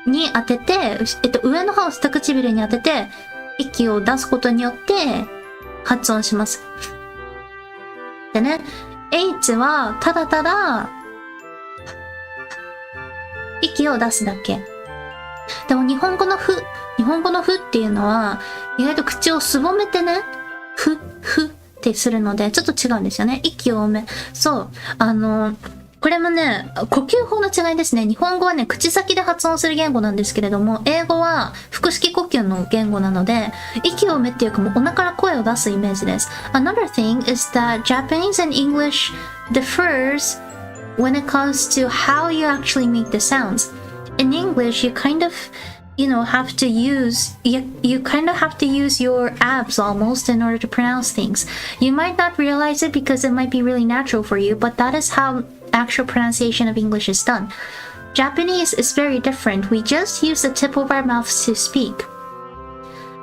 に当てて、上の歯を下唇に当てて、息を出すことによって発音します。でね、H はただただ、息を出すだけ。でも日本語のふっていうのは、意外と口をすぼめてね、ふってするので、ちょっと違うんですよね。息をそう。これもね、呼吸法の違いですね。日本語はね、口先で発音する言語なんですけれども、英語は腹式呼吸の言語なので、息をっていうかもうお腹から声を出すイメージです。Another thing is that Japanese and English differs when it comes to how you actually make the sounds. In English, you kind of, have to use your abs almost in order to pronounce things. You might not realize it because it might be really natural for you, but that is how actual pronunciation of English is done. Japanese is very different. We just use the tip of our mouths to speak.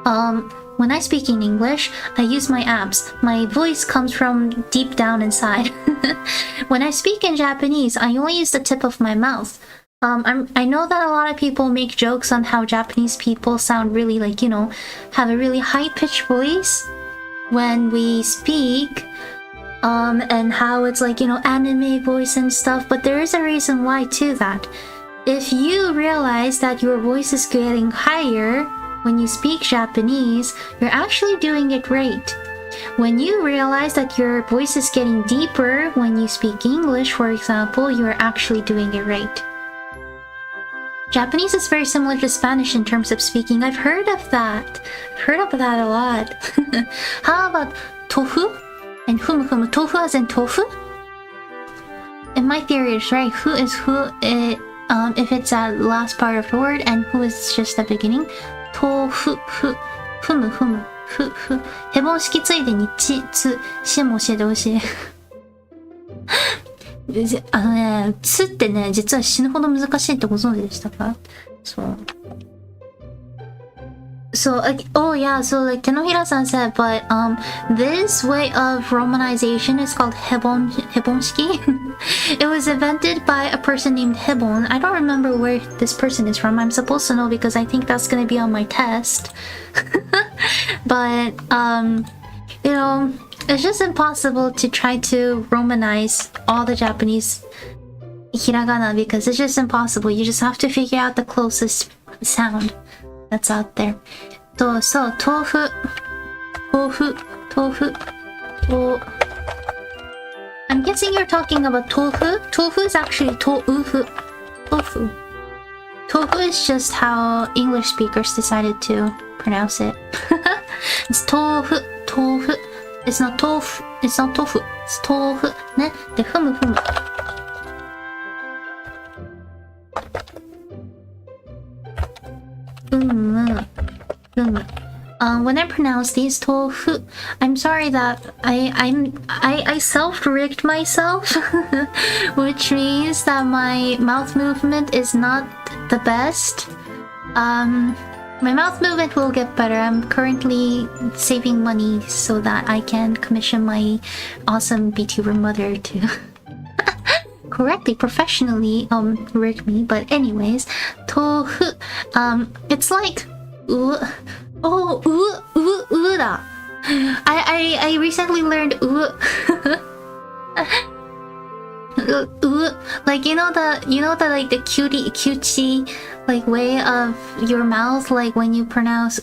When I speak in English, I use my abs. My voice comes from deep down inside. When I speak in Japanese, I only use the tip of my mouth. I know that a lot of people make jokes on how Japanese people sound really have a really high-pitched voice when we speak, and how it's anime voice and stuff, but there is a reason why to that. If you realize that your voice is getting higher when you speak Japanese, you're actually doing it right. When you realize that your voice is getting deeper when you speak English, for example, you're actually doing it right. Japanese is very similar to Spanish in terms of speaking. I've heard of that. I've heard of that a lot. How about tofu? And fumu. Tofu as in tofu? In my theory, it's right. Fu is fu if it's that last part of the word, and fu is just the beginning. Tofu, fumu. ヘボン式ついでにち、つ、しも教えてほしい。つってね、実は死ぬほど難しいってご存知でしたか？そう。So, Tenohira-san said, but this way of romanization is called hebonshiki. It was invented by a person named Hebon. I don't remember where this person is from. I'm supposed to know because I think that's going to be on my test. But, it's just impossible to try to romanize all the Japanese hiragana because it's just impossible. You just have to figure out the closest sound that's out there. So, tofu. I'm guessing you're talking about tofu. Tofu is actually tofu. Tofu is just how English speakers decided to pronounce it. It's tofu. It's not tofu. It's tofu. ね。で、ふむ。When I pronounce these tofu, I'm sorry that I self-rigged myself, which means that my mouth movement is not the best. My mouth movement will get better. I'm currently saving money so that I can commission my awesome VTuber mother to correctly, professionally rig me. But anyways, tofu. It's like da. I recently learned like you know the like the cutesy like way of your mouth, like when you pronounce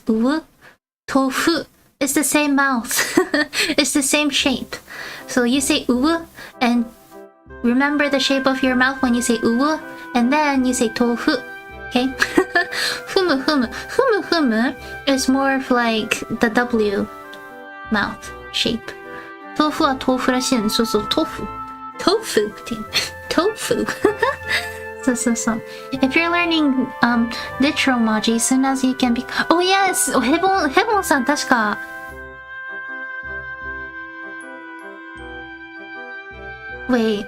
tofu. It's the same mouth. It's the same shape. So you say and remember the shape of your mouth when you say and then you say tofu. Okay? Fumu is more of like the W mouth shape. Tofu は豆腐らしいの。そうそう、tofuっていう。tofu. そうそうそう。If you're learning Ditromaji, as soon as you can be... Oh yes! ヘボンさん確か... Wait.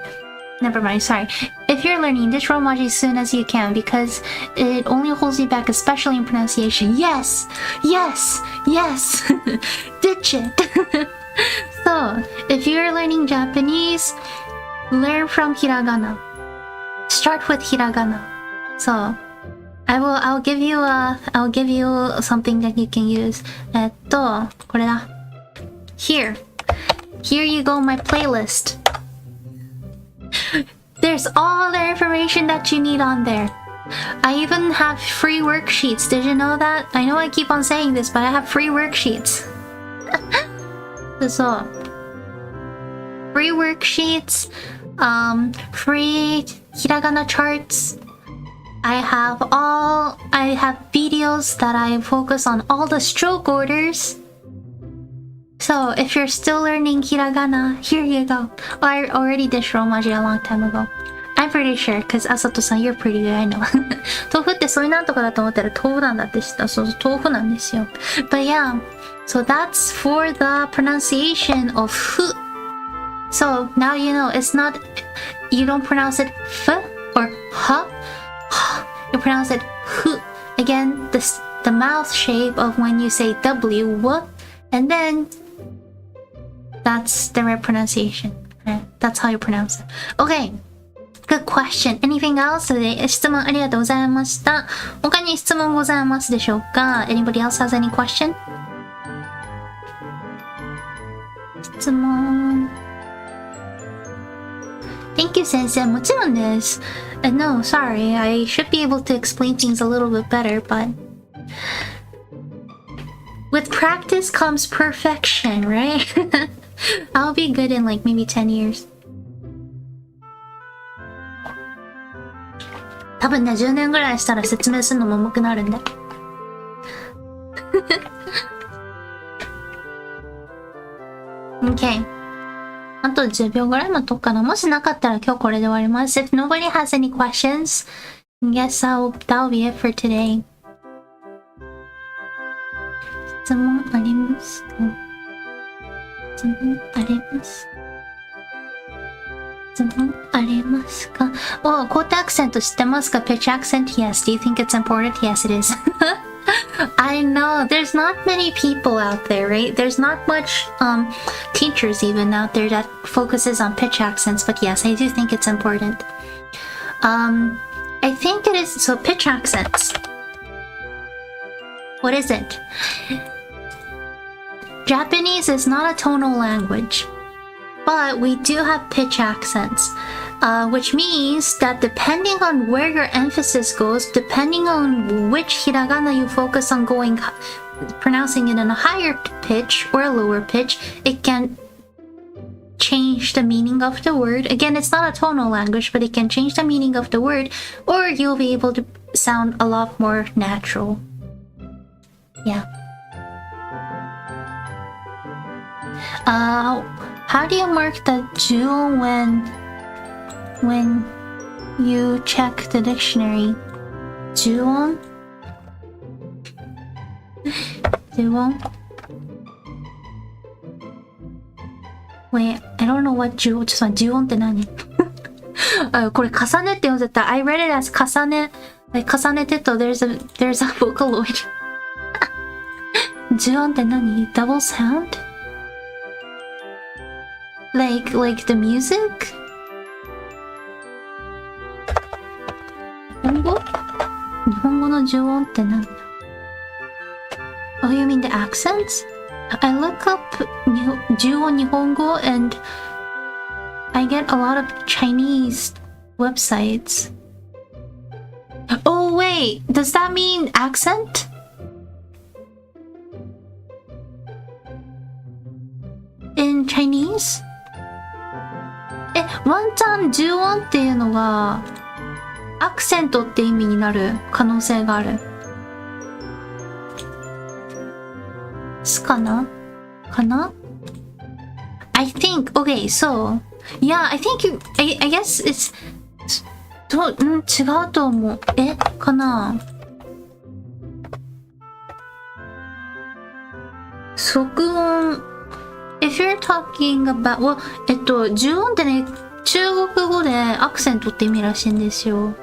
Never mind, sorry. If you're learning Ditromaji as soon as you can, because it only holds you back, especially in pronunciation. Yes! Yes! Yes! Ditch it! So, if you're learning Japanese, learn from hiragana. Start with hiragana. So, I'll give you something that you can use. これだ. Here you go, my playlist. There's all the information that you need on there. I even have free worksheets. Did you know that? I know I keep on saying this, but I have free worksheets. So, free worksheets, free hiragana charts. I have videos that I focus on all the stroke orders. So, if you're still learning hiragana, here you go. I already did Romaji a long time ago. I'm pretty sure, because Asato-san, you're pretty good, I know. 豆腐ってそういうなんとかだと思ったら豆腐なんだって知った。そうそう、豆腐なんですよ。But yeah, so that's for the pronunciation of ふ. So, now you know, it's not, you don't pronounce it ふ or は. You pronounce it ふ. Again, the mouth shape of when you say W, and then that's the right pronunciation. Right? That's how you pronounce it. Okay. Good question. Anything else? 質問ありがとうございました。他に質問ございますでしょうか？ Anybody else has any question? 質問。Thank you, 先生。もちろんです。No, sorry. I should be able to explain things a little bit better, but with practice comes perfection, right? I'll be good in like maybe 10 years. 多分ね、10年ぐらいしたら説明するのも上手くなるんで。Okay. あと10秒ぐらい待とうかな。もしなかったら今日これで終わります。If nobody has any questions, yes, that'll be it for today. 質問ありますか？質問ありますか？質問ありますか？Oh, コートアクセント知ってますか？ Pitch accent? Yes. Do you think it's important? Yes, it is. I know. There's not many people out there, right? There's not much teachers even out there that focuses on pitch accents, but yes, I do think it's important. I think it is. So pitch accents. What is it? Japanese is not a tonal language, but we do have pitch accents, which means that depending on where your emphasis goes, depending on which hiragana you focus on pronouncing it in a higher pitch or a lower pitch, it can change the meaning of the word. Again, it's not a tonal language, but it can change the meaning of the word, or you'll be able to sound a lot more natural. Yeah. How do you mark the juon when you check the dictionary? Juon? Juon? Wait, I don't know what juon. ちょっとjuon って何？これ重ねって読んでた。I read it as 重ね。Like 重ねてと there's a Vocaloid. 重音って何？ Double sound? Like the music? 日本語の重音って何だ？ Oh, you mean the accents? I look up 重音日本語 and I get a lot of Chinese websites. Oh wait, does that mean accent? In Chinese? ワンチャン重音っていうのがアクセントって意味になる可能性がある。かな I think, okay, so, yeah, I think I guess it's, 違うと思う。かな即音 If you're talking about, well, 重音ってね、中国語でアクセントって意味らしいんですよ。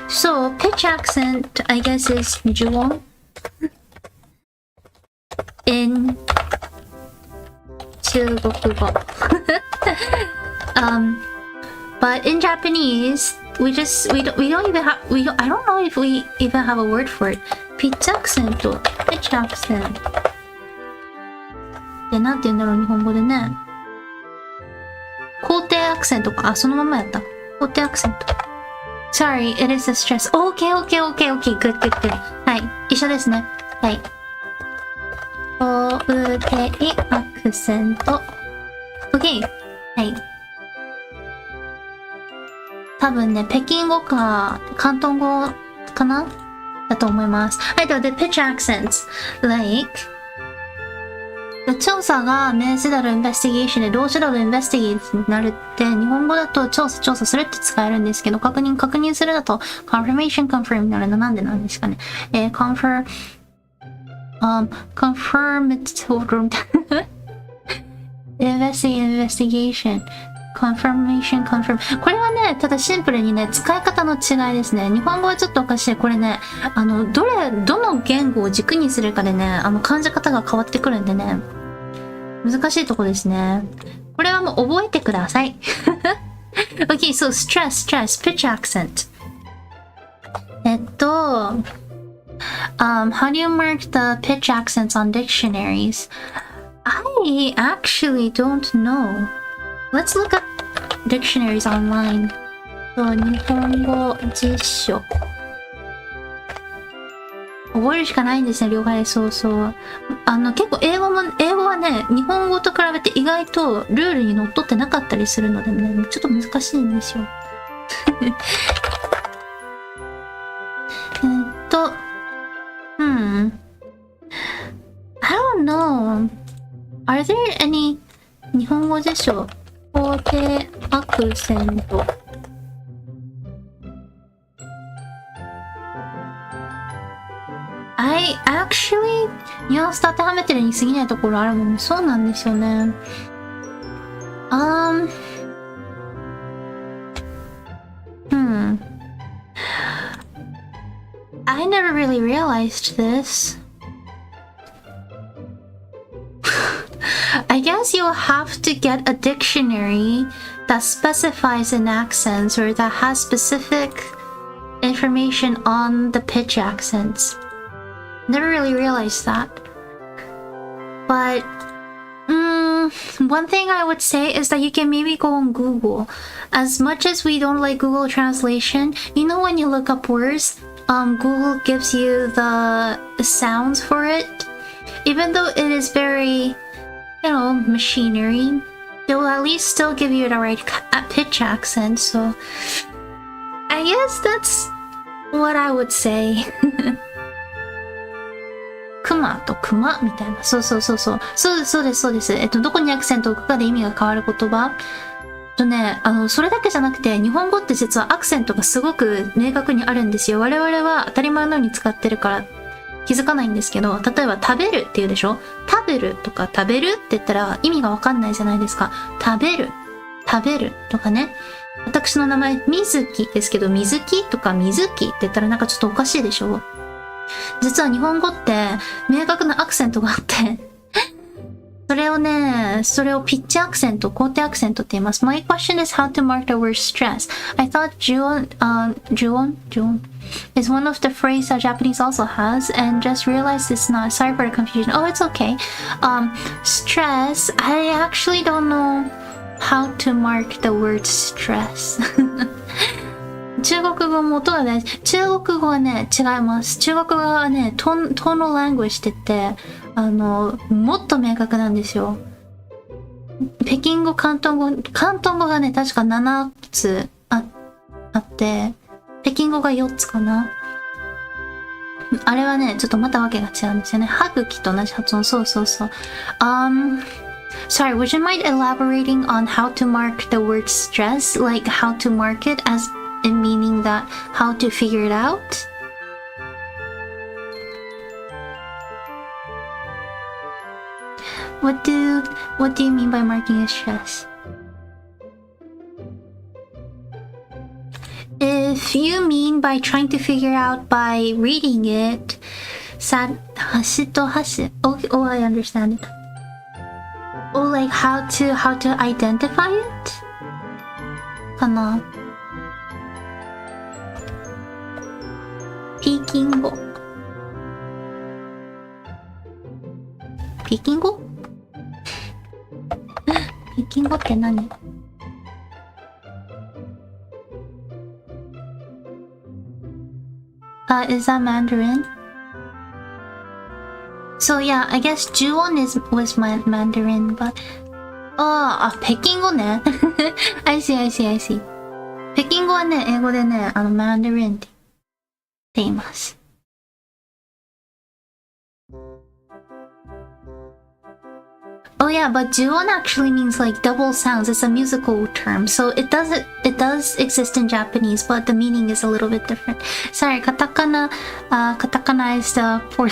So, pitch accent, I guess is 重音in 中国語but in Japanese we don't even have I don't know if we even have a word for it. Pitch accent pitch accent でなんて言うんだろう日本語でね。肯定アクセントか。そのままやった。肯定アクセント。Sorry, it is a stress. Okay. Good. はい。一緒ですね。はい。肯定アクセント。OK。はい。多分ね、北京語か、広東語かなだと思います。はい、では、the pitch accents. Like, 調査が名詞だろ investigation で動詞だろ investigate になるって、日本語だと調査するって使えるんですけど、確認するだと confirm になるのなんでなんですかね。confirm investigation confirm これはね、ただシンプルにね、使い方の違いですね。日本語はちょっとおかしい。これね、どの言語を軸にするかでね、感じ方が変わってくるんでね、難しいとこですね。これはもう覚えてください。Okay, so stress, pitch accent. How do you mark the pitch accents on dictionaries? I actually don't know. Let's look up dictionaries online. 日本語辞書。覚えるしかないんですね、了解。そう。結構英語はね、日本語と比べて意外とルールにのっとってなかったりするのでね、ちょっと難しいんですよ。I don't know. Are there any 日本語辞書肯定アクセントI actually ニュアンスと当てはめてるに過ぎないところあるもんね。そうなんですよね。I never really realized this. I guess you'll have to get a dictionary that specifies an accent or that has specific information on the pitch accents. Never really realized that. But one thing I would say is that you can maybe go on Google. As much as we don't like Google Translation, you know when you look up words, Google gives you the sounds for it. Even though it is very, machinery, they will at least still give you the right pitch accent. So I guess that's what I would say. クマとクマみたいな。そうです。どこにアクセントを置くかで意味が変わる言葉。それだけじゃなくて、日本語って実はアクセントがすごく明確にあるんですよ。我々は当たり前のように使ってるから気づかないんですけど、例えば食べるって言うでしょ？食べるとか食べるって言ったら意味がわかんないじゃないですか。食べるとかね。私の名前、水木ですけど、水木とか水木って言ったらなんかちょっとおかしいでしょ？実は日本語って明確なアクセントがあってそれをピッチアクセント、肯定アクセントって言います。My question is how to mark the word stress. I thought juon is one of the phrase that Japanese also has, and just realized it's not. Sorry for the confusion. Oh, it's okay. Stress. I actually don't know how to mark the word stress. 中国語も音がね、中国語はね、違います。中国語はね、トーノラングエッジって言って、もっと明確なんですよ。北京語、広東語がね、確か7つあって、北京語が4つかな。あれはね、ちょっとまたわけが違うんですよね。歯茎と同じ発音。そう。Sorry, would you mind elaborating on how to mark the word stress? Like how to mark it as in meaning that how to figure it out? What do you mean by marking a stress? If you mean by trying to figure out by reading it, hashi to hashi. Oh, I understand it. Oh, like how to identify it? かな。ピーキン語。ピーキン語？ピーキン語って何？Is that Mandarin? So yeah, I guess Juwon was my Mandarin, but 北京語ね。I see. 北京語はね、英語でね、Mandarin って言います。Oh yeah, but Juwon actually means like double sounds. It's a musical term, so it does exist in Japanese, but the meaning is a little bit different. Sorry, katakana is the poor.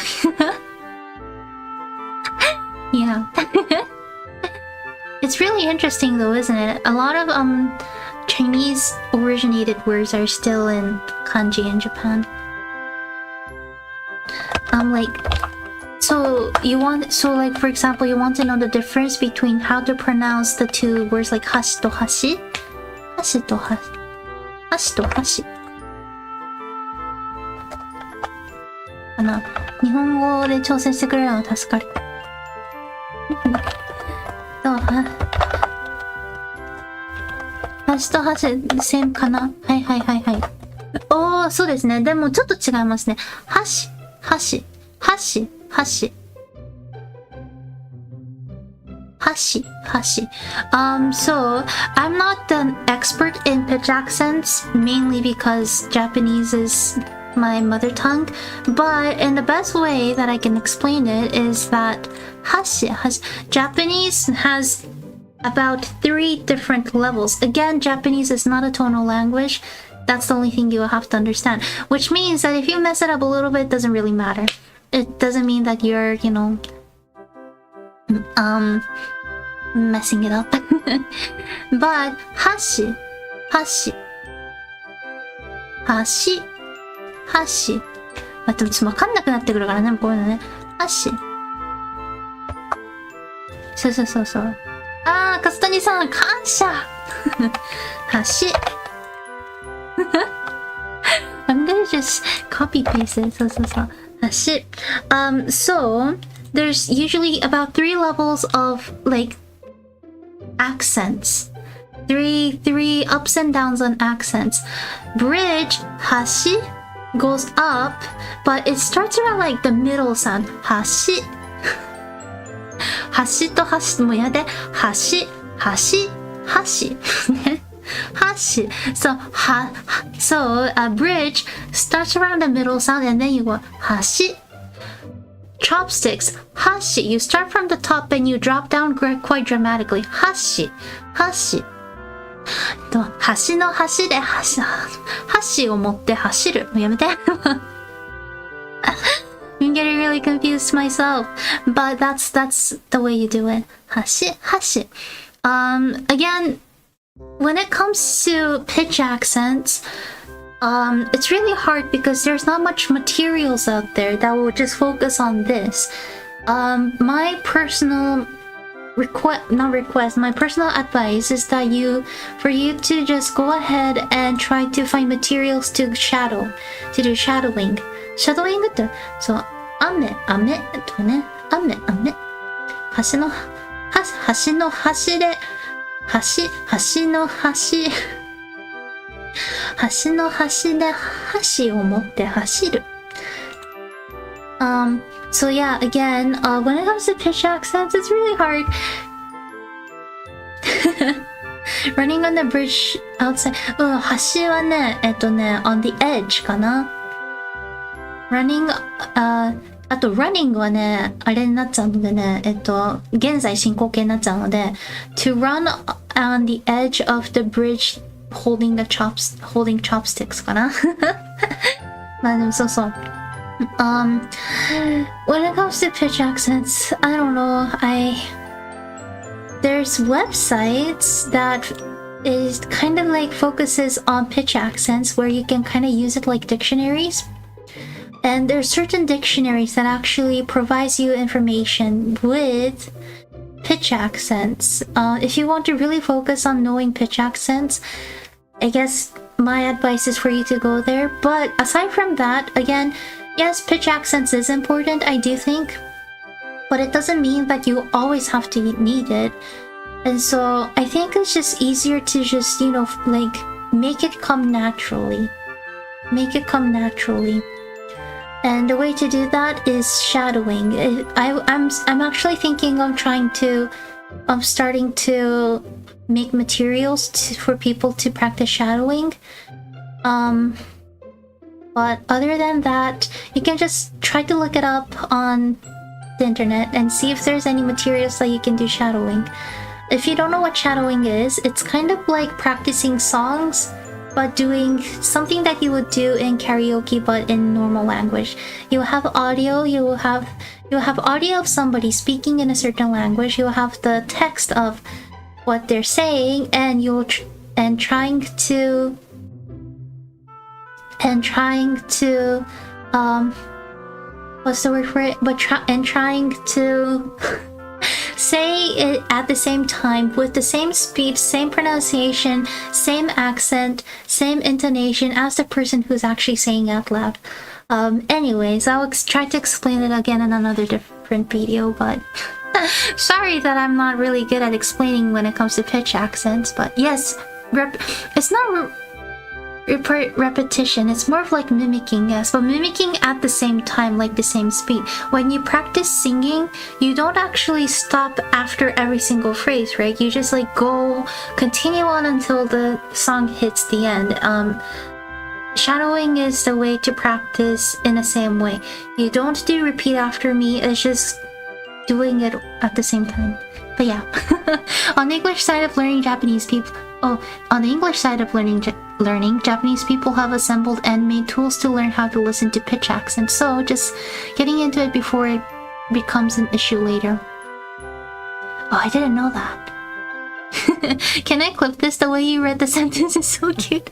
Yeah. It's really interesting though, isn't it? A lot of Chinese originated words are still in kanji in Japan. Like for example, you want to know the difference between how to pronounce the two words like hashi to hashi? Hashi to hashi. Hashi to hashi. 日本語で調整してくれるの助かる。ハシとハシ、セームかな？はい。おー、そうですね。でもちょっと違いますね。ハシ。So I'm not an expert in pitch accents, mainly because Japanese is my mother tongue, but in the best way that I can explain it is that Japanese has about 3 different levels. Again, Japanese is not a tonal language. That's the only thing you will have to understand, which means that if you mess it up a little bit, it doesn't really matter. It doesn't mean that you're, messing it up. But hashi. 待って、ちょっとわかんなくなってくるからね、こういうのね。hashi。そう。カスタニさん、感謝hashi。I'm gonna just copy paste it. So. Hashi. So there's usually about 3 levels of like accents. Three ups and downs on accents. Bridge, hashi, goes up, but it starts around like the middle sound. Hashi. Hashi to hashi もやで。hashi. Hashi. So a bridge starts around the middle sound and then you go hashi. Chopsticks, hashi. You start from the top and you drop down quite dramatically. Hashi. 橋の橋で箸を持って走る。やめて。I'm getting really confused myself, but that's the way you do it. Hashi. Again, when it comes to pitch accents, it's really hard because there's not much materials out there that will just focus on this. My personal my personal advice is that for you to just go ahead and try to find materials to do shadowing. Shadowing ってそう雨とね雨橋の端で橋の端で箸を持って走る。So yeah, again, when it comes to pitch accents, it's really hard. Running on the bridge outside. 橋はね、on the edge かな。running あと running はね、あれになっちゃうのでね、現在進行形になっちゃうので、to run on the edge of the bridge holding chopsticks かな。まあでもそうそう。when it comes to pitch accents, I don't know. There's websites that is kind of like focuses on pitch accents where you can kind of use it like dictionaries. And there's certain dictionaries that actually provides you information with pitch accents. If you want to really focus on knowing pitch accents, I guess my advice is for you to go there. But aside from that, again, yes, pitch accents is important, I do think. But it doesn't mean that you always have to need it. And so I think it's just easier to just, like make it come naturally. And the way to do that is shadowing. I'm actually thinking of starting to make materials for people to practice shadowing. But other than that, you can just try to look it up on the internet and see if there's any materials that you can do shadowing. If you don't know what shadowing is, it's kind of like practicing songs, but doing something that you would do in karaoke but in normal language. You have audio, you have audio of somebody speaking in a certain language, you have the text of what they're saying, and trying to what's the word for it? Trying to say it at the same time with the same speed, same pronunciation, same accent, same intonation as the person who's actually saying out loud. Anyways, I'll try to explain it again in another different video, but sorry that I'm not really good at explaining when it comes to pitch accents. But yes, it's not repetition, it's more of like mimicking, yes, but mimicking at the same time, like the same speed. When you practice singing, you don't actually stop after every single phrase, right? You just like continue on until the song hits the end. Shadowing is the way to practice in the same way. You don't do repeat after me, it's just doing it at the same time. But yeah, on the English side of learning, Japanese people have assembled and made tools to learn how to listen to pitch accents. So just getting into it before it becomes an issue later. Oh, I didn't know that. Can I clip this? The way you read the sentence is so cute.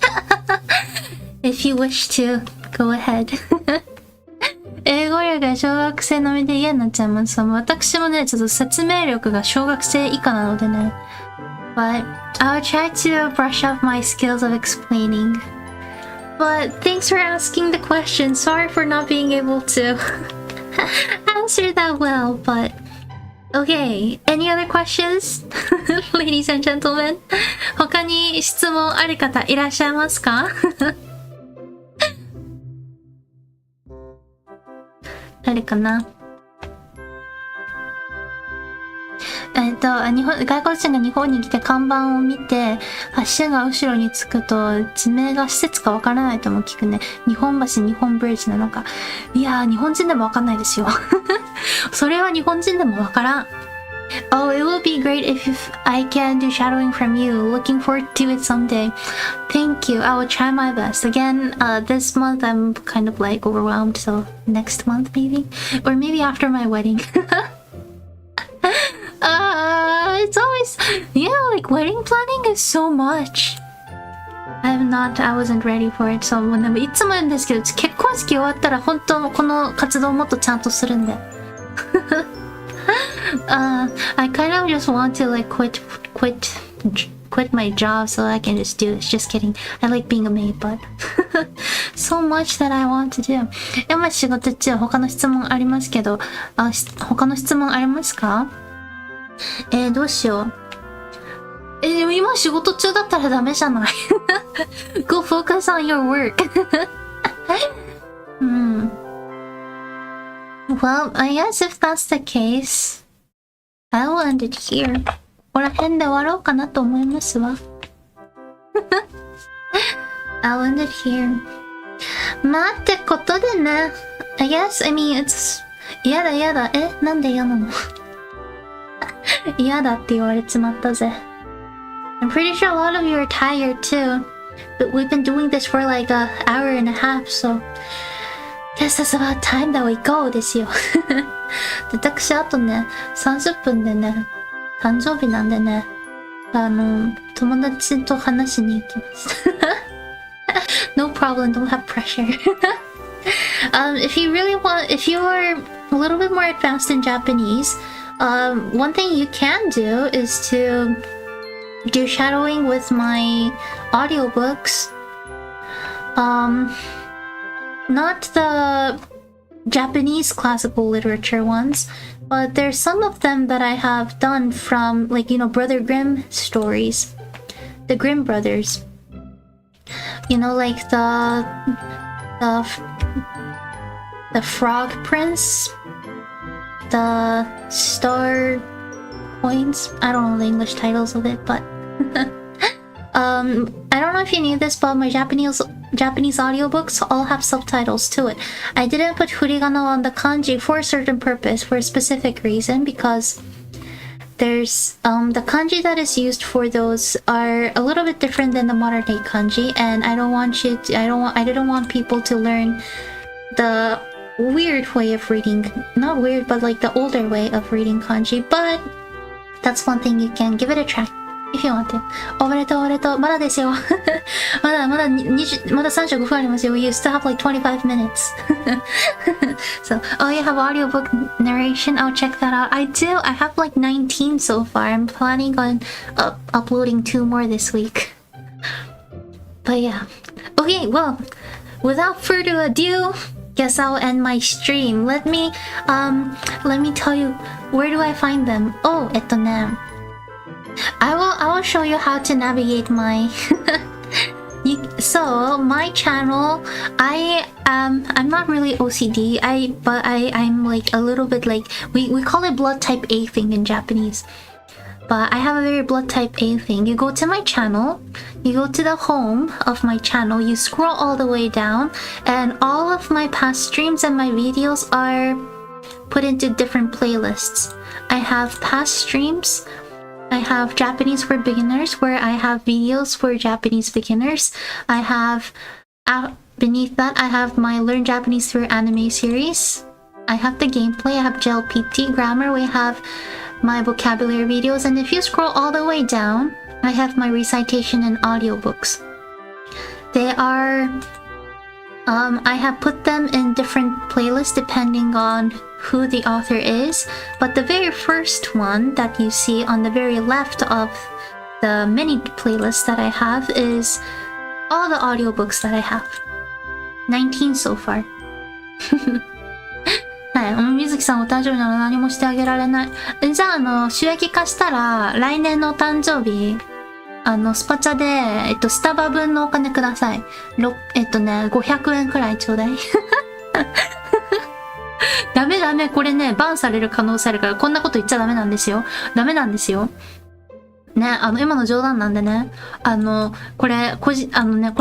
If you wish to, go ahead. 英語力が小学生並みで嫌になっちゃいます。私もね、ちょっと説明力が小学生以下なのでね。But I'll try to brush up my skills of explaining. But thanks for asking the question. Sorry for not being able to answer that well, but okay. Any other questions? Ladies and gentlemen. 他に質問ある方いらっしゃいますか？誰かな？外国人が日本に来て看板を見て橋が後ろにつくと地名が施設かわからないとも聞くね。日本橋、日本ブリッジなのか。いやー、日本人でもわかんないですよ。それは日本人でもわからん。Oh, it will be great if I can do shadowing from you. Looking forward to it someday. Thank you. I will try my best. Again, this month I'm kind of like overwhelmed, so next month maybe? Or maybe after my wedding. It's always, like wedding planning is so much. I wasn't ready for it. そう、もうでもいつも言うんですけど、結婚式終わったら本当この活動もっとちゃんとするんで。I kind of just want to like quit my job so I can just do this. Just kidding. I like being a maid, but so much that I want to do. 今仕事中、他の質問ありますけど、他の質問ありますか？どうしよう。でも今仕事中だったらダメじゃない？ Go focus on your work. Well, I guess if that's the case, I will end it here. ここら辺で終わろうかなと思いますわ。I'll end it here. まあってことでね。I guess, I mean, it's... 嫌だ。なんで嫌なの？嫌だって言われちまったぜ。I'm pretty sure a lot of you are tired too. But we've been doing this for like an hour and a half, so... Guess that's about time that we go ですよ。私あとね、30分でね、誕生日なんでね、友達と話しに行きます。No problem, don't have pressure. If you really want, if you are a little bit more advanced in Japanese, one thing you can do is to do shadowing with my audiobooks. Not the Japanese classical literature ones, but there's some of them that I have done from, like, you know, Brother Grimm stories. The Grimm brothers. You know, like the Frog Prince, the Star Coins. I don't know the English titles of it, but I don't know if you knew this, but my Japanese audiobooks all have subtitles to it. I didn't put furigana on the kanji for a certain purpose, for a specific reason, because there's the kanji that is used for those are a little bit different than the modern day kanji, and I didn't want people to learn the weird way of reading, not weird, but like the older way of reading kanji. But that's one thing you can give it a try if you want to. おめでとう。まだですよ。まだ35分ありますよ。You still have like 25 minutes. So, oh, you have audiobook narration? I'll check that out. I do. I have like 19 so far. I'm planning on uploading 2 more this week. But yeah. Okay, well, without further ado, guess I'll end my stream. Let me tell you, where do I find them? Oh, I will show you how to navigate my so my channel, I'm not really OCD, but I'm like a little bit like, we call it blood type A thing in Japanese. But I have a very blood type A thing. You go to my channel, you go to the home of my channel, you scroll all the way down, and all of my past streams and my videos are put into different playlists. I have past streams, I have Japanese for beginners, where I have videos for Japanese beginners. I have, beneath that, I have my Learn Japanese Through Anime series. I have the gameplay, I have JLPT grammar, we have my vocabulary videos, and if you scroll all the way down, I have my recitation and audiobooks. They are, I have put them in different playlists depending on who the author is, but the very first one that you see on the very left of the mini playlist that I have is all the audiobooks that I have. 19 so far. はい、水木さんお誕生日なの何もしてあげられない。じゃあ、収益化したら、来年のお誕生日、スパチャで、スタバ分のお金ください。500円くらいちょうだい。ダメ、これね、バンされる可能性あるから、こんなこと言っちゃダメなんですよ。ね、今の冗談なんでね。これ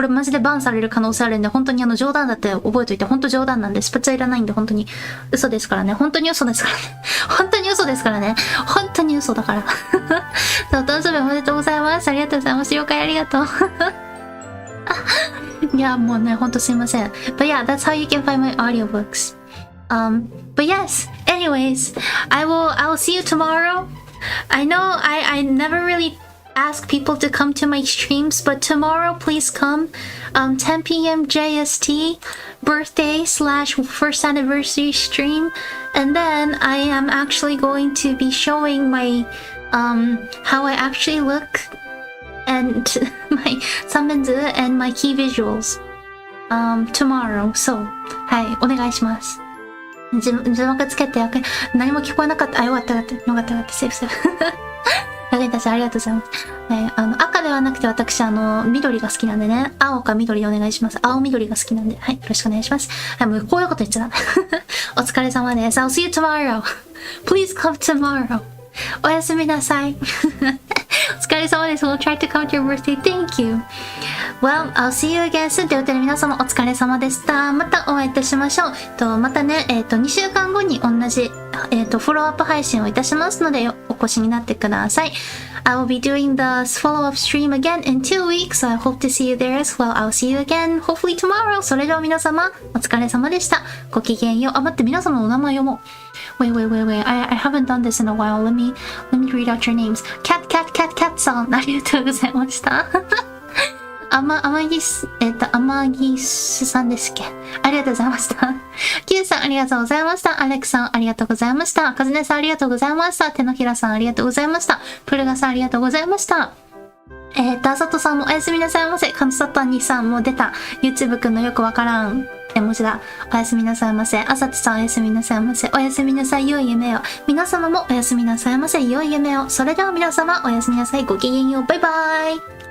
マジでバンされる可能性あるんで、本当に冗談だって覚えといて、本当冗談なんで、スパチャいらないんで、本当に嘘ですからね。本当に嘘ですからね。本当に嘘ですからね。本当に嘘だから。お誕生日おめでとうございます。ありがとうございます。了解ありがとう。いや、もうね、本当すいません。But yeah, that's how you can find my audiobooks. But yes, anyways, I will see you tomorrow. I know I never really ask people to come to my streams, but tomorrow please come 10 p.m. JST birthday / first anniversary stream, and then I am actually going to be showing my how I actually look and my summons and my key visuals tomorrow. So はいお願いします。字幕つけて何も聞こえなかった。よかったセーフ役に立ちありがとうございます。赤ではなくて私緑が好きなんでね、青か緑でお願いします。青緑が好きなんで、はい、よろしくお願いします。はい、もうこういうこと言っちゃう。お疲れ様です。I'll see you tomorrow. Please come tomorrow. おやすみなさい。お疲れ様です。We'll try to come to your birthday. Thank you. Well, I'll see you again soon. ということで皆様お疲れ様でした。またお会いいたしましょう。またね、2週間後に同じ、フォローアップ配信をいたしますので、お越しになってください。I will be doing the follow-up stream again in 2 weeks, so I hope to see you there as well. I'll see you again, hopefully tomorrow. それでは皆様、お疲れ様でした。ごきげんよう。待って、皆様のお名前読もう。Wait. I haven't done this in a while. Let me read out your names. Cat さん、ありがとうございました。天城さんですっけ。ありがとうございました。Q さんありがとうございました。アレクさんありがとうございました。カズネさんありがとうございました。手のひらさんありがとうございました。プルガさんありがとうございました。あさとさんもおやすみなさいませ。カンサタニさんも出た。YouTube くんのよくわからん絵文字だ。おやすみなさいませ。あさとさんおやすみなさいませ。おやすみなさい。良い夢を。皆様もおやすみなさいませ。良い夢を。それでは皆様おやすみなさい。ごきげんよう。バイバイ。